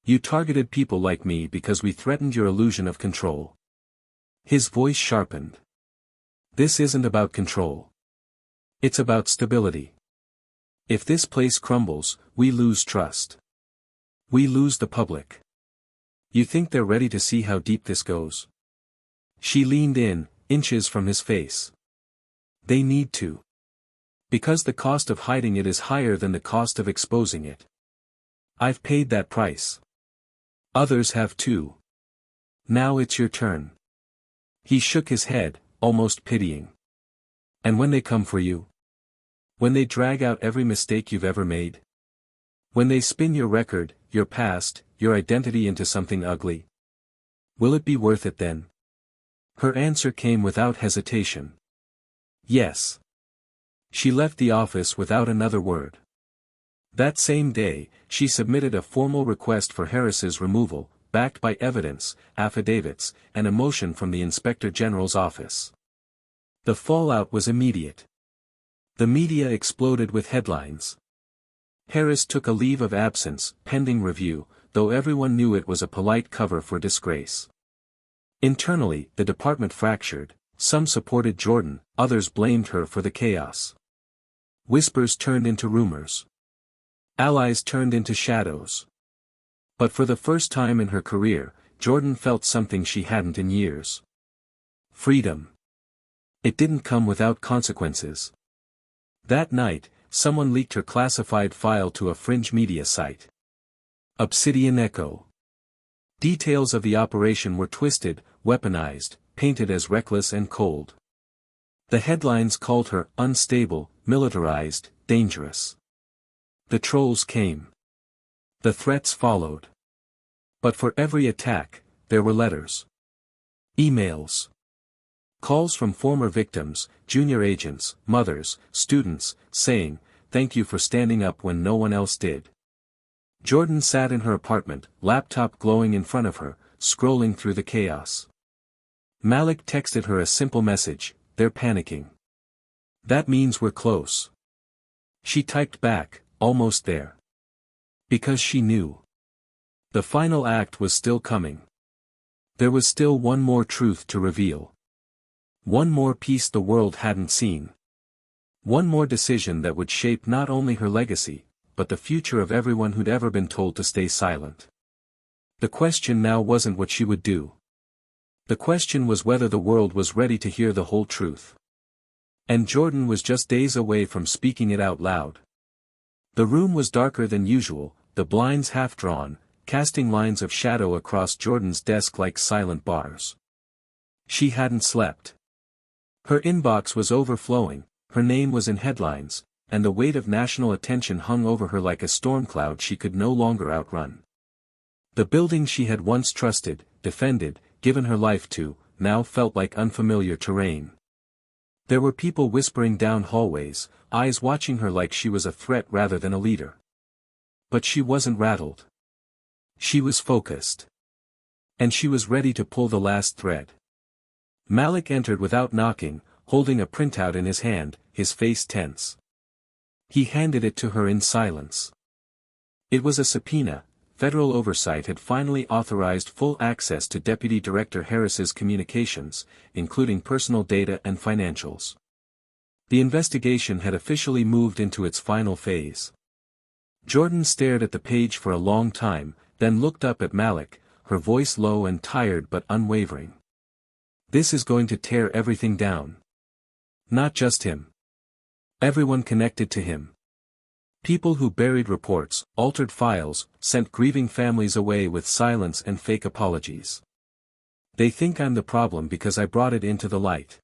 You targeted people like me because we threatened your illusion of control. His voice sharpened. This isn't about control. It's about stability. If this place crumbles, we lose trust. We lose the public. You think they're ready to see how deep this goes? She leaned in, inches from his face. They need to. Because the cost of hiding it is higher than the cost of exposing it. I've paid that price. Others have too. Now it's your turn. He shook his head, almost pitying. And when they come for you? When they drag out every mistake you've ever made? When they spin your record, your past, your identity into something ugly? Will it be worth it then? Her answer came without hesitation. Yes. She left the office without another word. That same day, she submitted a formal request for Harris's removal, backed by evidence, affidavits, and a motion from the Inspector General's office. The fallout was immediate. The media exploded with headlines. Harris took a leave of absence, pending review, though everyone knew it was a polite cover for disgrace. Internally, the department fractured. Some supported Jordan, others blamed her for the chaos. Whispers turned into rumors. Allies turned into shadows. But for the first time in her career, Jordan felt something she hadn't in years. Freedom. It didn't come without consequences. That night, someone leaked her classified file to a fringe media site. Obsidian Echo. Details of the operation were twisted, weaponized, painted as reckless and cold. The headlines called her unstable, militarized, dangerous. The trolls came. The threats followed. But for every attack, there were letters. Emails. Calls from former victims, junior agents, mothers, students, saying, "Thank you for standing up when no one else did." Jordan sat in her apartment, laptop glowing in front of her, scrolling through the chaos. Malik texted her a simple message, "They're panicking. That means we're close." She typed back, "Almost there." Because she knew. The final act was still coming. There was still one more truth to reveal. One more piece the world hadn't seen. One more decision that would shape not only her legacy, but the future of everyone who'd ever been told to stay silent. The question now wasn't what she would do. The question was whether the world was ready to hear the whole truth. And Jordan was just days away from speaking it out loud. The room was darker than usual, the blinds half drawn, casting lines of shadow across Jordan's desk like silent bars. She hadn't slept. Her inbox was overflowing, her name was in headlines, and the weight of national attention hung over her like a storm cloud she could no longer outrun. The building she had once trusted, defended, given her life to, now felt like unfamiliar terrain. There were people whispering down hallways, eyes watching her like she was a threat rather than a leader. But she wasn't rattled. She was focused. And she was ready to pull the last thread. Malik entered without knocking, holding a printout in his hand, his face tense. He handed it to her in silence. It was a subpoena. Federal oversight had finally authorized full access to Deputy Director Harris's communications, including personal data and financials. The investigation had officially moved into its final phase. Jordan stared at the page for a long time, then looked up at Malik, her voice low and tired but unwavering. "This is going to tear everything down. Not just him. Everyone connected to him. People who buried reports, altered files, sent grieving families away with silence and fake apologies. They think I'm the problem because I brought it into the light.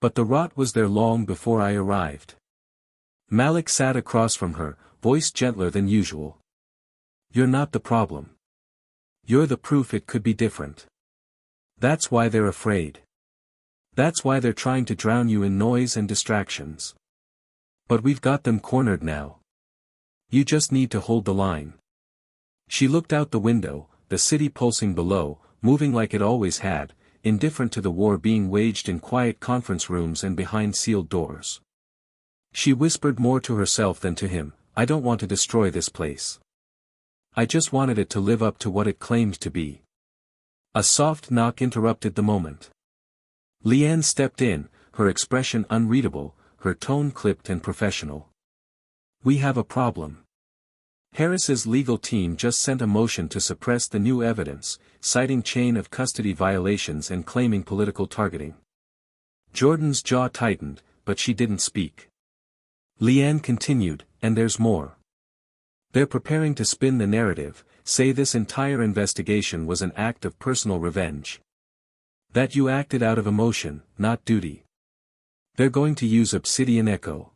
But the rot was there long before I arrived." Malik sat across from her, voice gentler than usual. "You're not the problem. You're the proof it could be different. That's why they're afraid. That's why they're trying to drown you in noise and distractions. But we've got them cornered now. You just need to hold the line." She looked out the window, the city pulsing below, moving like it always had, indifferent to the war being waged in quiet conference rooms and behind sealed doors. She whispered more to herself than to him, "I don't want to destroy this place. I just wanted it to live up to what it claimed to be." A soft knock interrupted the moment. Leanne stepped in, her expression unreadable, her tone clipped and professional. "We have a problem. Harris's legal team just sent a motion to suppress the new evidence, citing chain of custody violations and claiming political targeting." Jordan's jaw tightened, but she didn't speak. Leanne continued, "And there's more. They're preparing to spin the narrative, say this entire investigation was an act of personal revenge. That you acted out of emotion, not duty. They're going to use Obsidian Echo.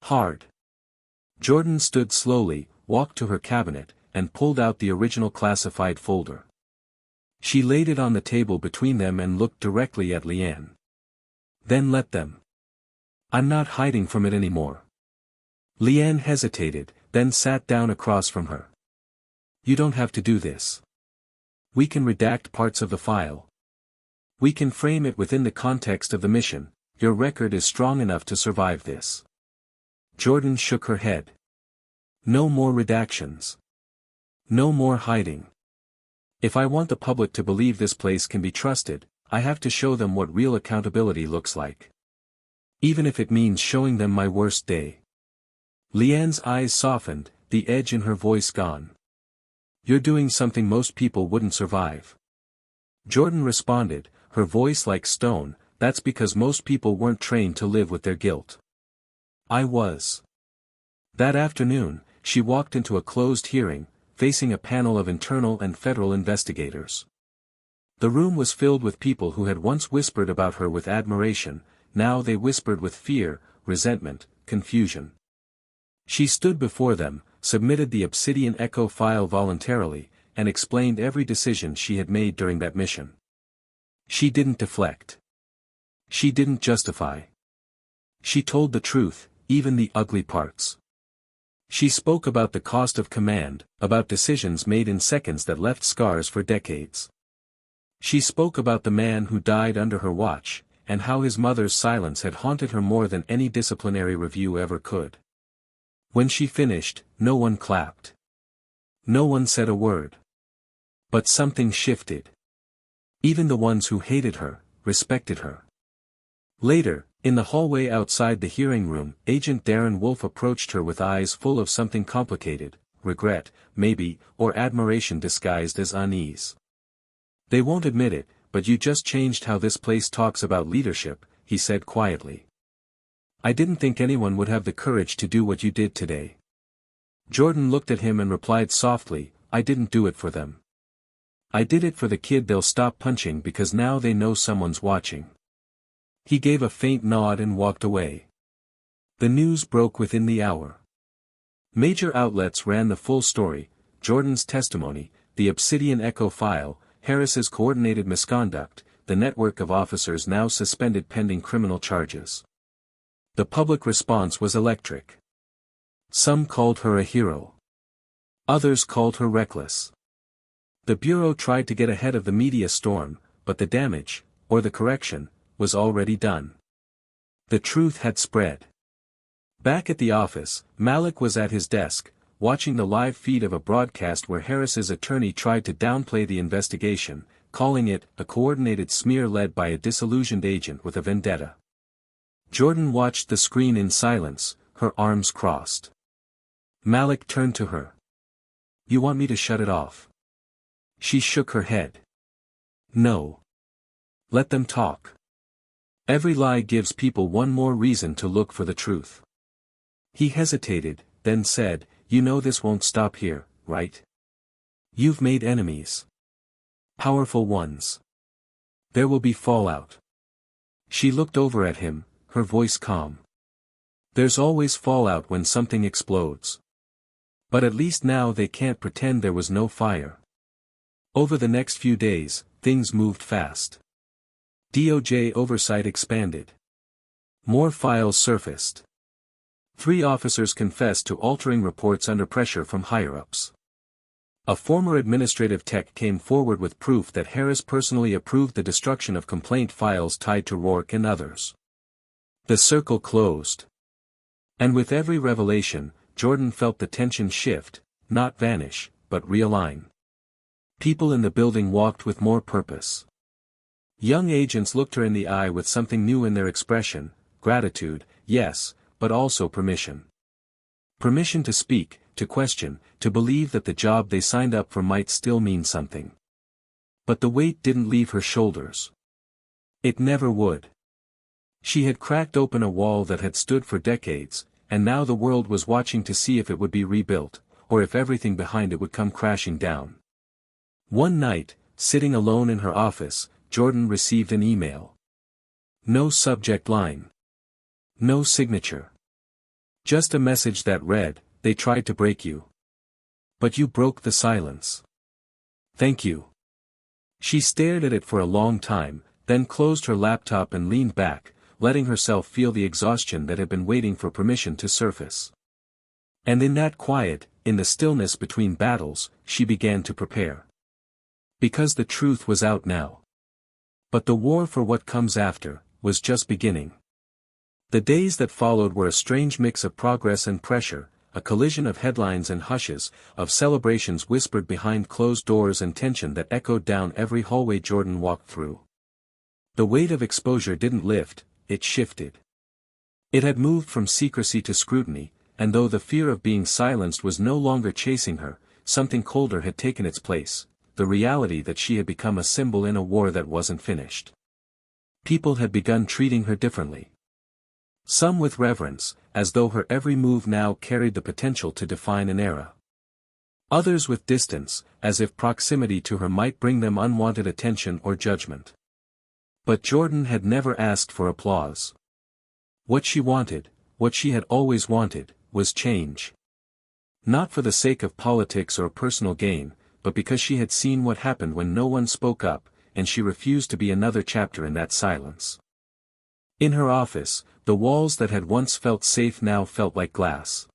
Hard." Jordan stood slowly, walked to her cabinet, and pulled out the original classified folder. She laid it on the table between them and looked directly at Leanne. "Then let them. I'm not hiding from it anymore." Leanne hesitated, then sat down across from her. "You don't have to do this. We can redact parts of the file. We can frame it within the context of the mission. Your record is strong enough to survive this." Jordan shook her head. "No more redactions. No more hiding. If I want the public to believe this place can be trusted, I have to show them what real accountability looks like. Even if it means showing them my worst day." Leanne's eyes softened, the edge in her voice gone. "You're doing something most people wouldn't survive." Jordan responded, her voice like stone, "That's because most people weren't trained to live with their guilt. I was." That afternoon, she walked into a closed hearing, facing a panel of internal and federal investigators. The room was filled with people who had once whispered about her with admiration, now they whispered with fear, resentment, confusion. She stood before them, submitted the Obsidian Echo file voluntarily, and explained every decision she had made during that mission. She didn't deflect. She didn't justify. She told the truth, even the ugly parts. She spoke about the cost of command, about decisions made in seconds that left scars for decades. She spoke about the man who died under her watch, and how his mother's silence had haunted her more than any disciplinary review ever could. When she finished, no one clapped. No one said a word. But something shifted. Even the ones who hated her, respected her. Later, in the hallway outside the hearing room, Agent Darren Wolf approached her with eyes full of something complicated, regret, maybe, or admiration disguised as unease. "They won't admit it, but you just changed how this place talks about leadership," he said quietly. "I didn't think anyone would have the courage to do what you did today." Jordan looked at him and replied softly, "I didn't do it for them. I did it for the kid they'll stop punching because now they know someone's watching." He gave a faint nod and walked away. The news broke within the hour. Major outlets ran the full story: Jordan's testimony, the Obsidian Echo file, Harris's coordinated misconduct, the network of officers now suspended pending criminal charges. The public response was electric. Some called her a hero. Others called her reckless. The Bureau tried to get ahead of the media storm, but the damage, or the correction, was already done. The truth had spread. Back at the office, Malik was at his desk, watching the live feed of a broadcast where Harris's attorney tried to downplay the investigation, calling it a coordinated smear led by a disillusioned agent with a vendetta. Jordan watched the screen in silence, her arms crossed. Malik turned to her. "You want me to shut it off?" She shook her head. "No. Let them talk. Every lie gives people one more reason to look for the truth." He hesitated, then said, "You know this won't stop here, right? You've made enemies. Powerful ones. There will be fallout." She looked over at him, her voice calm. "There's always fallout when something explodes. But at least now they can't pretend there was no fire." Over the next few days, things moved fast. DOJ oversight expanded. More files surfaced. 3 officers confessed to altering reports under pressure from higher-ups. A former administrative tech came forward with proof that Harris personally approved the destruction of complaint files tied to Rourke and others. The circle closed. And with every revelation, Jordan felt the tension shift, not vanish, but realign. People in the building walked with more purpose. Young agents looked her in the eye with something new in their expression: gratitude, yes, but also permission. Permission to speak, to question, to believe that the job they signed up for might still mean something. But the weight didn't leave her shoulders. It never would. She had cracked open a wall that had stood for decades, and now the world was watching to see if it would be rebuilt, or if everything behind it would come crashing down. One night, sitting alone in her office, Jordan received an email. No subject line. No signature. Just a message that read, "They tried to break you. But you broke the silence. Thank you." She stared at it for a long time, then closed her laptop and leaned back, letting herself feel the exhaustion that had been waiting for permission to surface. And in that quiet, in the stillness between battles, she began to prepare. Because the truth was out now. But the war for what comes after was just beginning. The days that followed were a strange mix of progress and pressure, a collision of headlines and hushes, of celebrations whispered behind closed doors and tension that echoed down every hallway Jordan walked through. The weight of exposure didn't lift, it shifted. It had moved from secrecy to scrutiny, and though the fear of being silenced was no longer chasing her, something colder had taken its place, the reality that she had become a symbol in a war that wasn't finished. People had begun treating her differently. Some with reverence, as though her every move now carried the potential to define an era. Others with distance, as if proximity to her might bring them unwanted attention or judgment. But Jordan had never asked for applause. What she wanted, what she had always wanted, was change. Not for the sake of politics or personal gain, but because she had seen what happened when no one spoke up, and she refused to be another chapter in that silence. In her office, the walls that had once felt safe now felt like glass.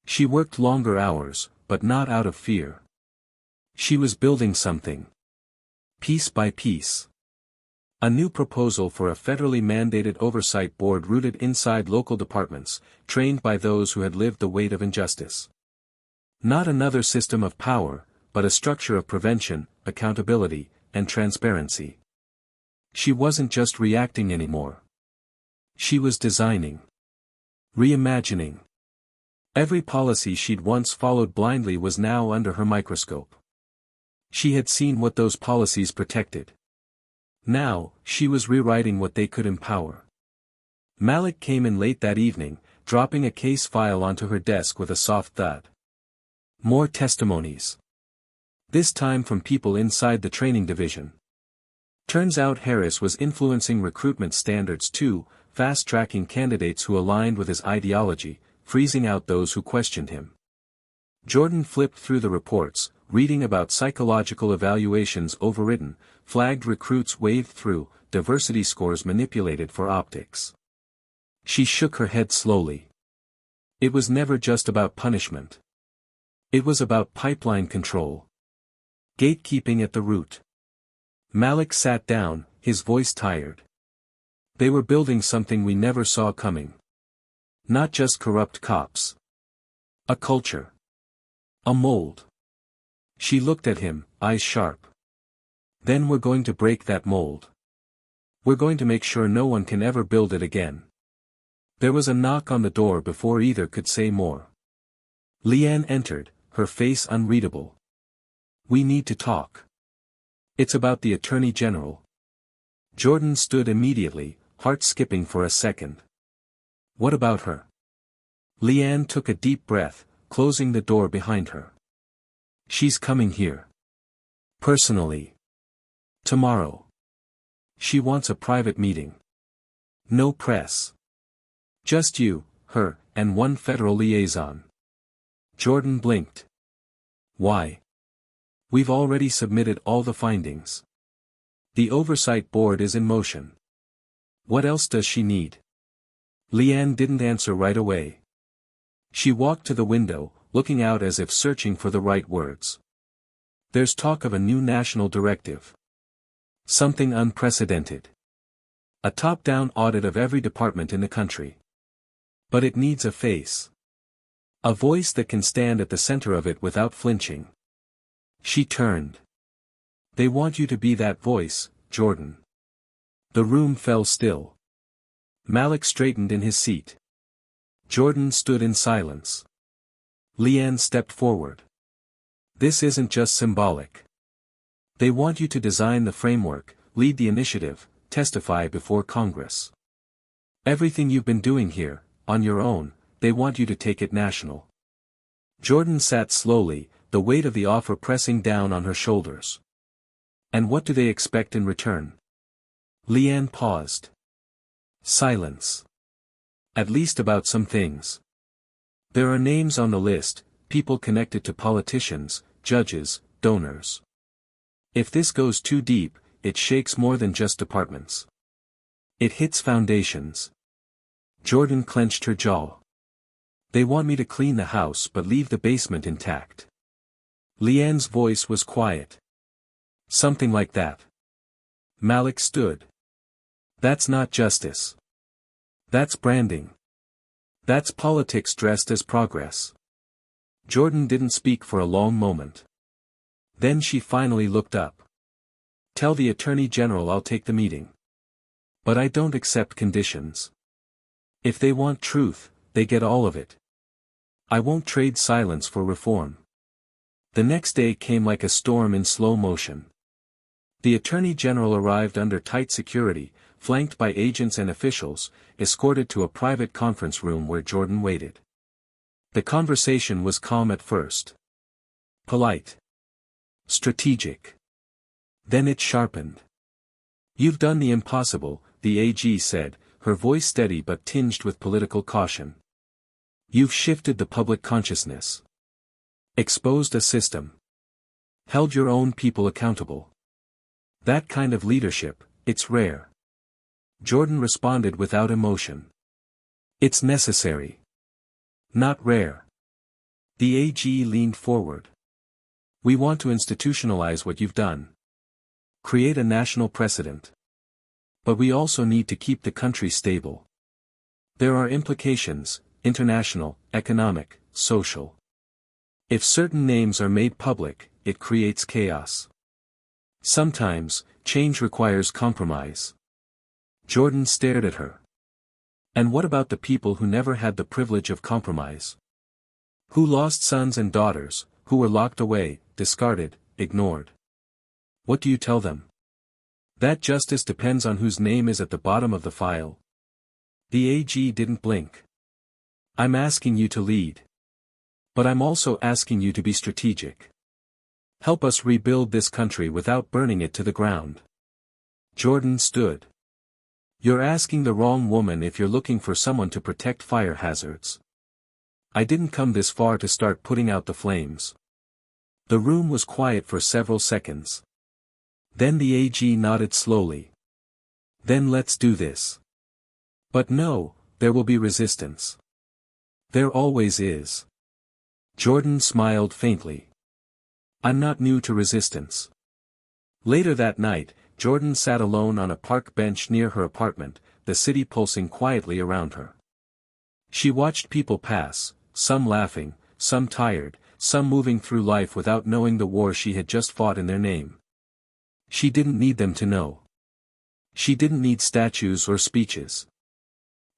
She worked longer hours, but not out of fear. She was building something. Piece by piece. A new proposal for a federally mandated oversight board rooted inside local departments, trained by those who had lived the weight of injustice. Not another system of power, but a structure of prevention, accountability, and transparency. She wasn't just reacting anymore. She was designing. Reimagining. Every policy she'd once followed blindly was now under her microscope. She had seen what those policies protected. Now, she was rewriting what they could empower. Malik came in late that evening, dropping a case file onto her desk with a soft thud. More testimonies. This time from people inside the training division. Turns out Harris was influencing recruitment standards too, fast-tracking candidates who aligned with his ideology, freezing out those who questioned him. Jordan flipped through the reports, reading about psychological evaluations overridden, flagged recruits waved through, diversity scores manipulated for optics. She shook her head slowly. It was never just about punishment. It was about pipeline control. Gatekeeping at the root. Malik sat down, his voice tired. They were building something we never saw coming. Not just corrupt cops. A culture. A mold. She looked at him, eyes sharp. Then we're going to break that mold. We're going to make sure no one can ever build it again. There was a knock on the door before either could say more. Leanne entered, her face unreadable. We need to talk. It's about the Attorney General. Jordan stood immediately, heart skipping for a second. What about her? Leanne took a deep breath, closing the door behind her. She's coming here. Personally. Tomorrow. She wants a private meeting. No press. Just you, her, and one federal liaison. Jordan blinked. Why? We've already submitted all the findings. The oversight board is in motion. What else does she need? Leanne didn't answer right away. She walked to the window, looking out as if searching for the right words. There's talk of a new national directive. Something unprecedented. A top-down audit of every department in the country. But it needs a face. A voice that can stand at the center of it without flinching. She turned. They want you to be that voice, Jordan. The room fell still. Malik straightened in his seat. Jordan stood in silence. Leanne stepped forward. This isn't just symbolic. They want you to design the framework, lead the initiative, testify before Congress. Everything you've been doing here, on your own, they want you to take it national. Jordan sat slowly, the weight of the offer pressing down on her shoulders. And what do they expect in return? Leanne paused. Silence. At least about some things. There are names on the list, people connected to politicians, judges, donors. If this goes too deep, it shakes more than just departments. It hits foundations. Jordan clenched her jaw. They want me to clean the house but leave the basement intact. Leanne's voice was quiet. Something like that. Malik stood. That's not justice. That's branding. That's politics dressed as progress. Jordan didn't speak for a long moment. Then she finally looked up. Tell the Attorney General I'll take the meeting. But I don't accept conditions. If they want truth, they get all of it. I won't trade silence for reform. The next day came like a storm in slow motion. The Attorney General arrived under tight security, flanked by agents and officials, escorted to a private conference room where Jordan waited. The conversation was calm at first. Polite. Strategic. Then it sharpened. You've done the impossible, the AG said, her voice steady but tinged with political caution. You've shifted the public consciousness. Exposed a system. Held your own people accountable. That kind of leadership, it's rare. Jordan responded without emotion. It's necessary. Not rare. The AG leaned forward. We want to institutionalize what you've done. Create a national precedent. But we also need to keep the country stable. There are implications, international, economic, social. If certain names are made public, it creates chaos. Sometimes, change requires compromise. Jordan stared at her. And what about the people who never had the privilege of compromise? Who lost sons and daughters, who were locked away, discarded, ignored? What do you tell them? That justice depends on whose name is at the bottom of the file. The AG didn't blink. I'm asking you to lead. But I'm also asking you to be strategic. Help us rebuild this country without burning it to the ground. Jordan stood. You're asking the wrong woman if you're looking for someone to protect fire hazards. I didn't come this far to start putting out the flames. The room was quiet for several seconds. Then the AG nodded slowly. Then let's do this. But no, there will be resistance. There always is. Jordan smiled faintly. I'm not new to resistance. Later that night, Jordan sat alone on a park bench near her apartment, the city pulsing quietly around her. She watched people pass, some laughing, some tired, some moving through life without knowing the war she had just fought in their name. She didn't need them to know. She didn't need statues or speeches.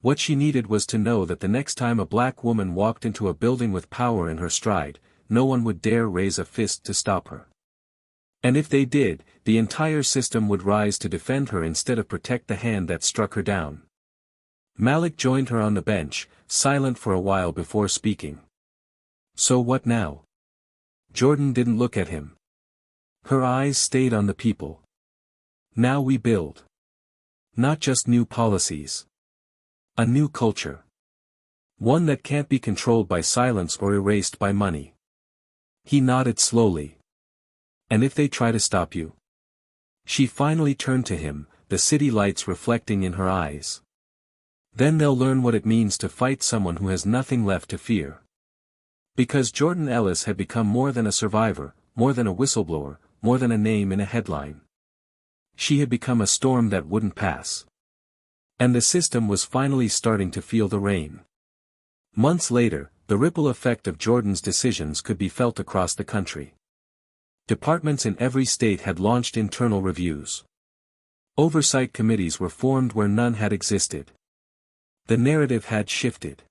What she needed was to know that the next time a black woman walked into a building with power in her stride, no one would dare raise a fist to stop her. And if they did, the entire system would rise to defend her instead of protect the hand that struck her down. Malik joined her on the bench, silent for a while before speaking. So what now? Jordan didn't look at him. Her eyes stayed on the people. Now we build. Not just new policies. A new culture. One that can't be controlled by silence or erased by money. He nodded slowly. And if they try to stop you? She finally turned to him, the city lights reflecting in her eyes. Then they'll learn what it means to fight someone who has nothing left to fear. Because Jordan Ellis had become more than a survivor, more than a whistleblower, more than a name in a headline. She had become a storm that wouldn't pass. And the system was finally starting to feel the rain. Months later, the ripple effect of Jordan's decisions could be felt across the country. Departments in every state had launched internal reviews. Oversight committees were formed where none had existed. The narrative had shifted.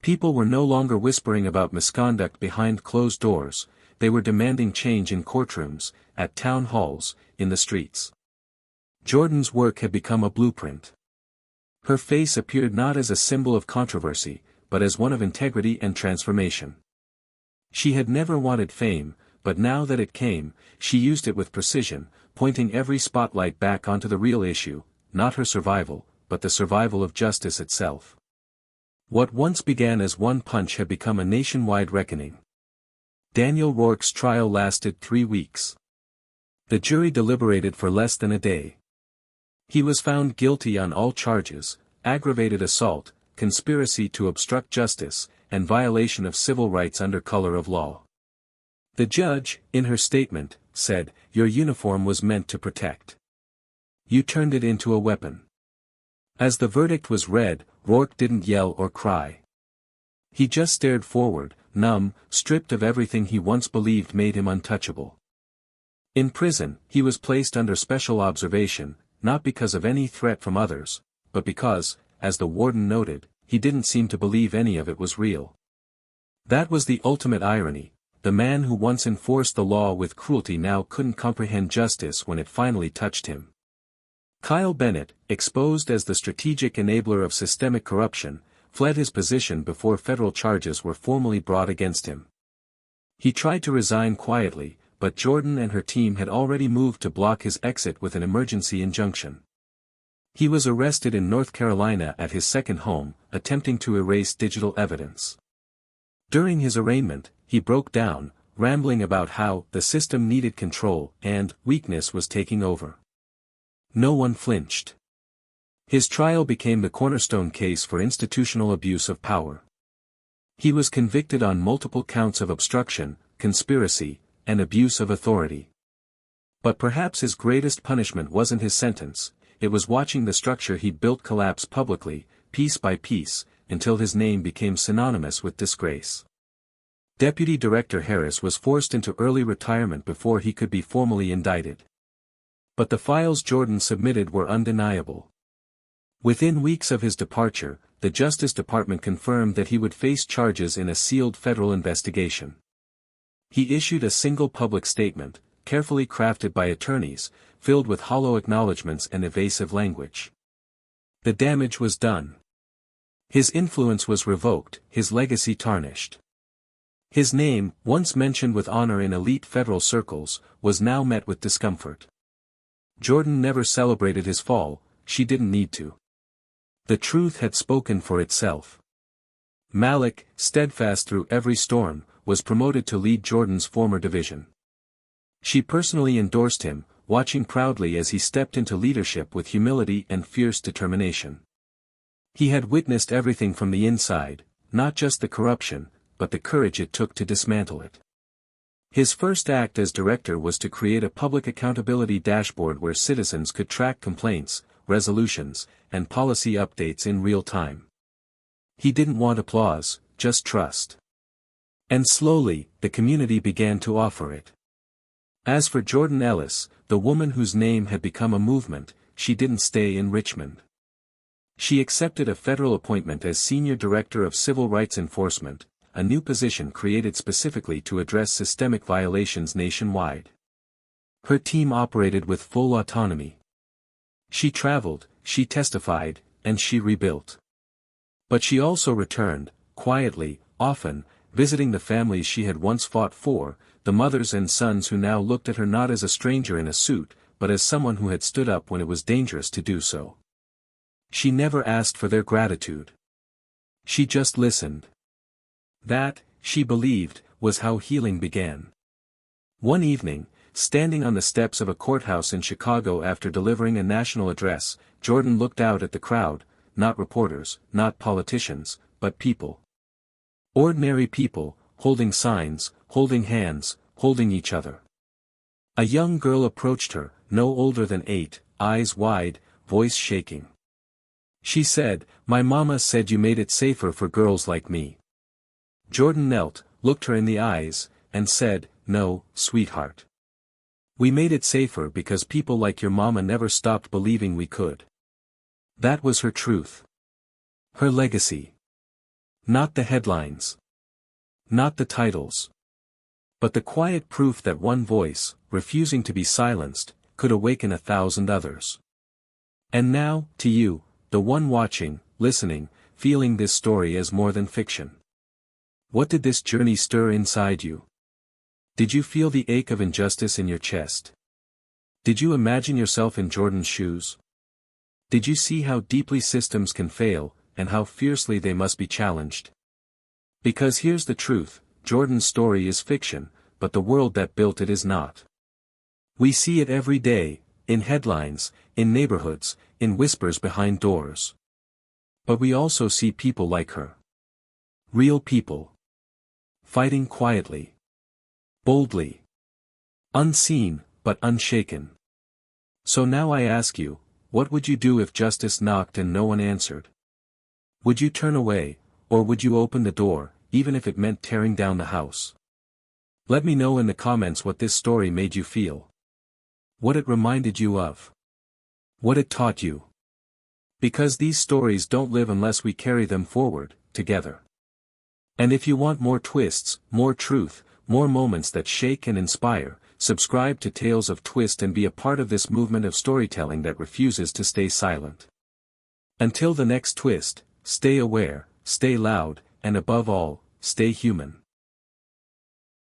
People were no longer whispering about misconduct behind closed doors, they were demanding change in courtrooms, at town halls, in the streets. Jordan's work had become a blueprint. Her face appeared not as a symbol of controversy, but as one of integrity and transformation. She had never wanted fame, but now that it came, she used it with precision, pointing every spotlight back onto the real issue, not her survival, but the survival of justice itself. What once began as one punch had become a nationwide reckoning. Daniel Rourke's trial lasted 3 weeks. The jury deliberated for less than a day. He was found guilty on all charges: aggravated assault, conspiracy to obstruct justice, and violation of civil rights under color of law. The judge, in her statement, said, "Your uniform was meant to protect. You turned it into a weapon." As the verdict was read, Rourke didn't yell or cry. He just stared forward, numb, stripped of everything he once believed made him untouchable. In prison, he was placed under special observation, not because of any threat from others, but because, as the warden noted, he didn't seem to believe any of it was real. That was the ultimate irony. The man who once enforced the law with cruelty now couldn't comprehend justice when it finally touched him. Kyle Bennett, exposed as the strategic enabler of systemic corruption, fled his position before federal charges were formally brought against him. He tried to resign quietly, but Jordan and her team had already moved to block his exit with an emergency injunction. He was arrested in North Carolina at his second home, attempting to erase digital evidence. During his arraignment, he broke down, rambling about how the system needed control and weakness was taking over. No one flinched. His trial became the cornerstone case for institutional abuse of power. He was convicted on multiple counts of obstruction, conspiracy, and abuse of authority. But perhaps his greatest punishment wasn't his sentence, it was watching the structure he'd built collapse publicly, piece by piece, until his name became synonymous with disgrace. Deputy Director Harris was forced into early retirement before he could be formally indicted. But the files Jordan submitted were undeniable. Within weeks of his departure, the Justice Department confirmed that he would face charges in a sealed federal investigation. He issued a single public statement, carefully crafted by attorneys, filled with hollow acknowledgments and evasive language. The damage was done. His influence was revoked, his legacy tarnished. His name, once mentioned with honor in elite federal circles, was now met with discomfort. Jordan never celebrated his fall, she didn't need to. The truth had spoken for itself. Malik, steadfast through every storm, was promoted to lead Jordan's former division. She personally endorsed him, watching proudly as he stepped into leadership with humility and fierce determination. He had witnessed everything from the inside, not just the corruption, but the courage it took to dismantle it. His first act as director was to create a public accountability dashboard where citizens could track complaints, resolutions, and policy updates in real time. He didn't want applause, just trust. And slowly, the community began to offer it. As for Jordan Ellis, the woman whose name had become a movement, she didn't stay in Richmond. She accepted a federal appointment as Senior Director of Civil Rights Enforcement, a new position created specifically to address systemic violations nationwide. Her team operated with full autonomy. She traveled, she testified, and she rebuilt. But she also returned, quietly, often, visiting the families she had once fought for, the mothers and sons who now looked at her not as a stranger in a suit, but as someone who had stood up when it was dangerous to do so. She never asked for their gratitude. She just listened. That, she believed, was how healing began. One evening, standing on the steps of a courthouse in Chicago after delivering a national address, Jordan looked out at the crowd, not reporters, not politicians, but people. Ordinary people, holding signs, holding hands, holding each other. A young girl approached her, no older than 8, eyes wide, voice shaking. She said, "My mama said you made it safer for girls like me." Jordan knelt, looked her in the eyes, and said, "No, sweetheart. We made it safer because people like your mama never stopped believing we could. That was her truth. Her legacy. Not the headlines. Not the titles. But the quiet proof that one voice, refusing to be silenced, could awaken 1,000 others. And now, to you, the one watching, listening, feeling this story as more than fiction. What did this journey stir inside you? Did you feel the ache of injustice in your chest? Did you imagine yourself in Jordan's shoes? Did you see how deeply systems can fail, and how fiercely they must be challenged? Because here's the truth, Jordan's story is fiction, but the world that built it is not. We see it every day, in headlines, in neighborhoods, in whispers behind doors. But we also see people like her. Real people. Fighting quietly. Boldly. Unseen, but unshaken. So now I ask you, what would you do if justice knocked and no one answered? Would you turn away, or would you open the door, even if it meant tearing down the house? Let me know in the comments what this story made you feel. What it reminded you of. What it taught you. Because these stories don't live unless we carry them forward, together. And if you want more twists, more truth, more moments that shake and inspire, subscribe to Tales of Twist and be a part of this movement of storytelling that refuses to stay silent. Until the next twist, stay aware, stay loud, and above all, stay human.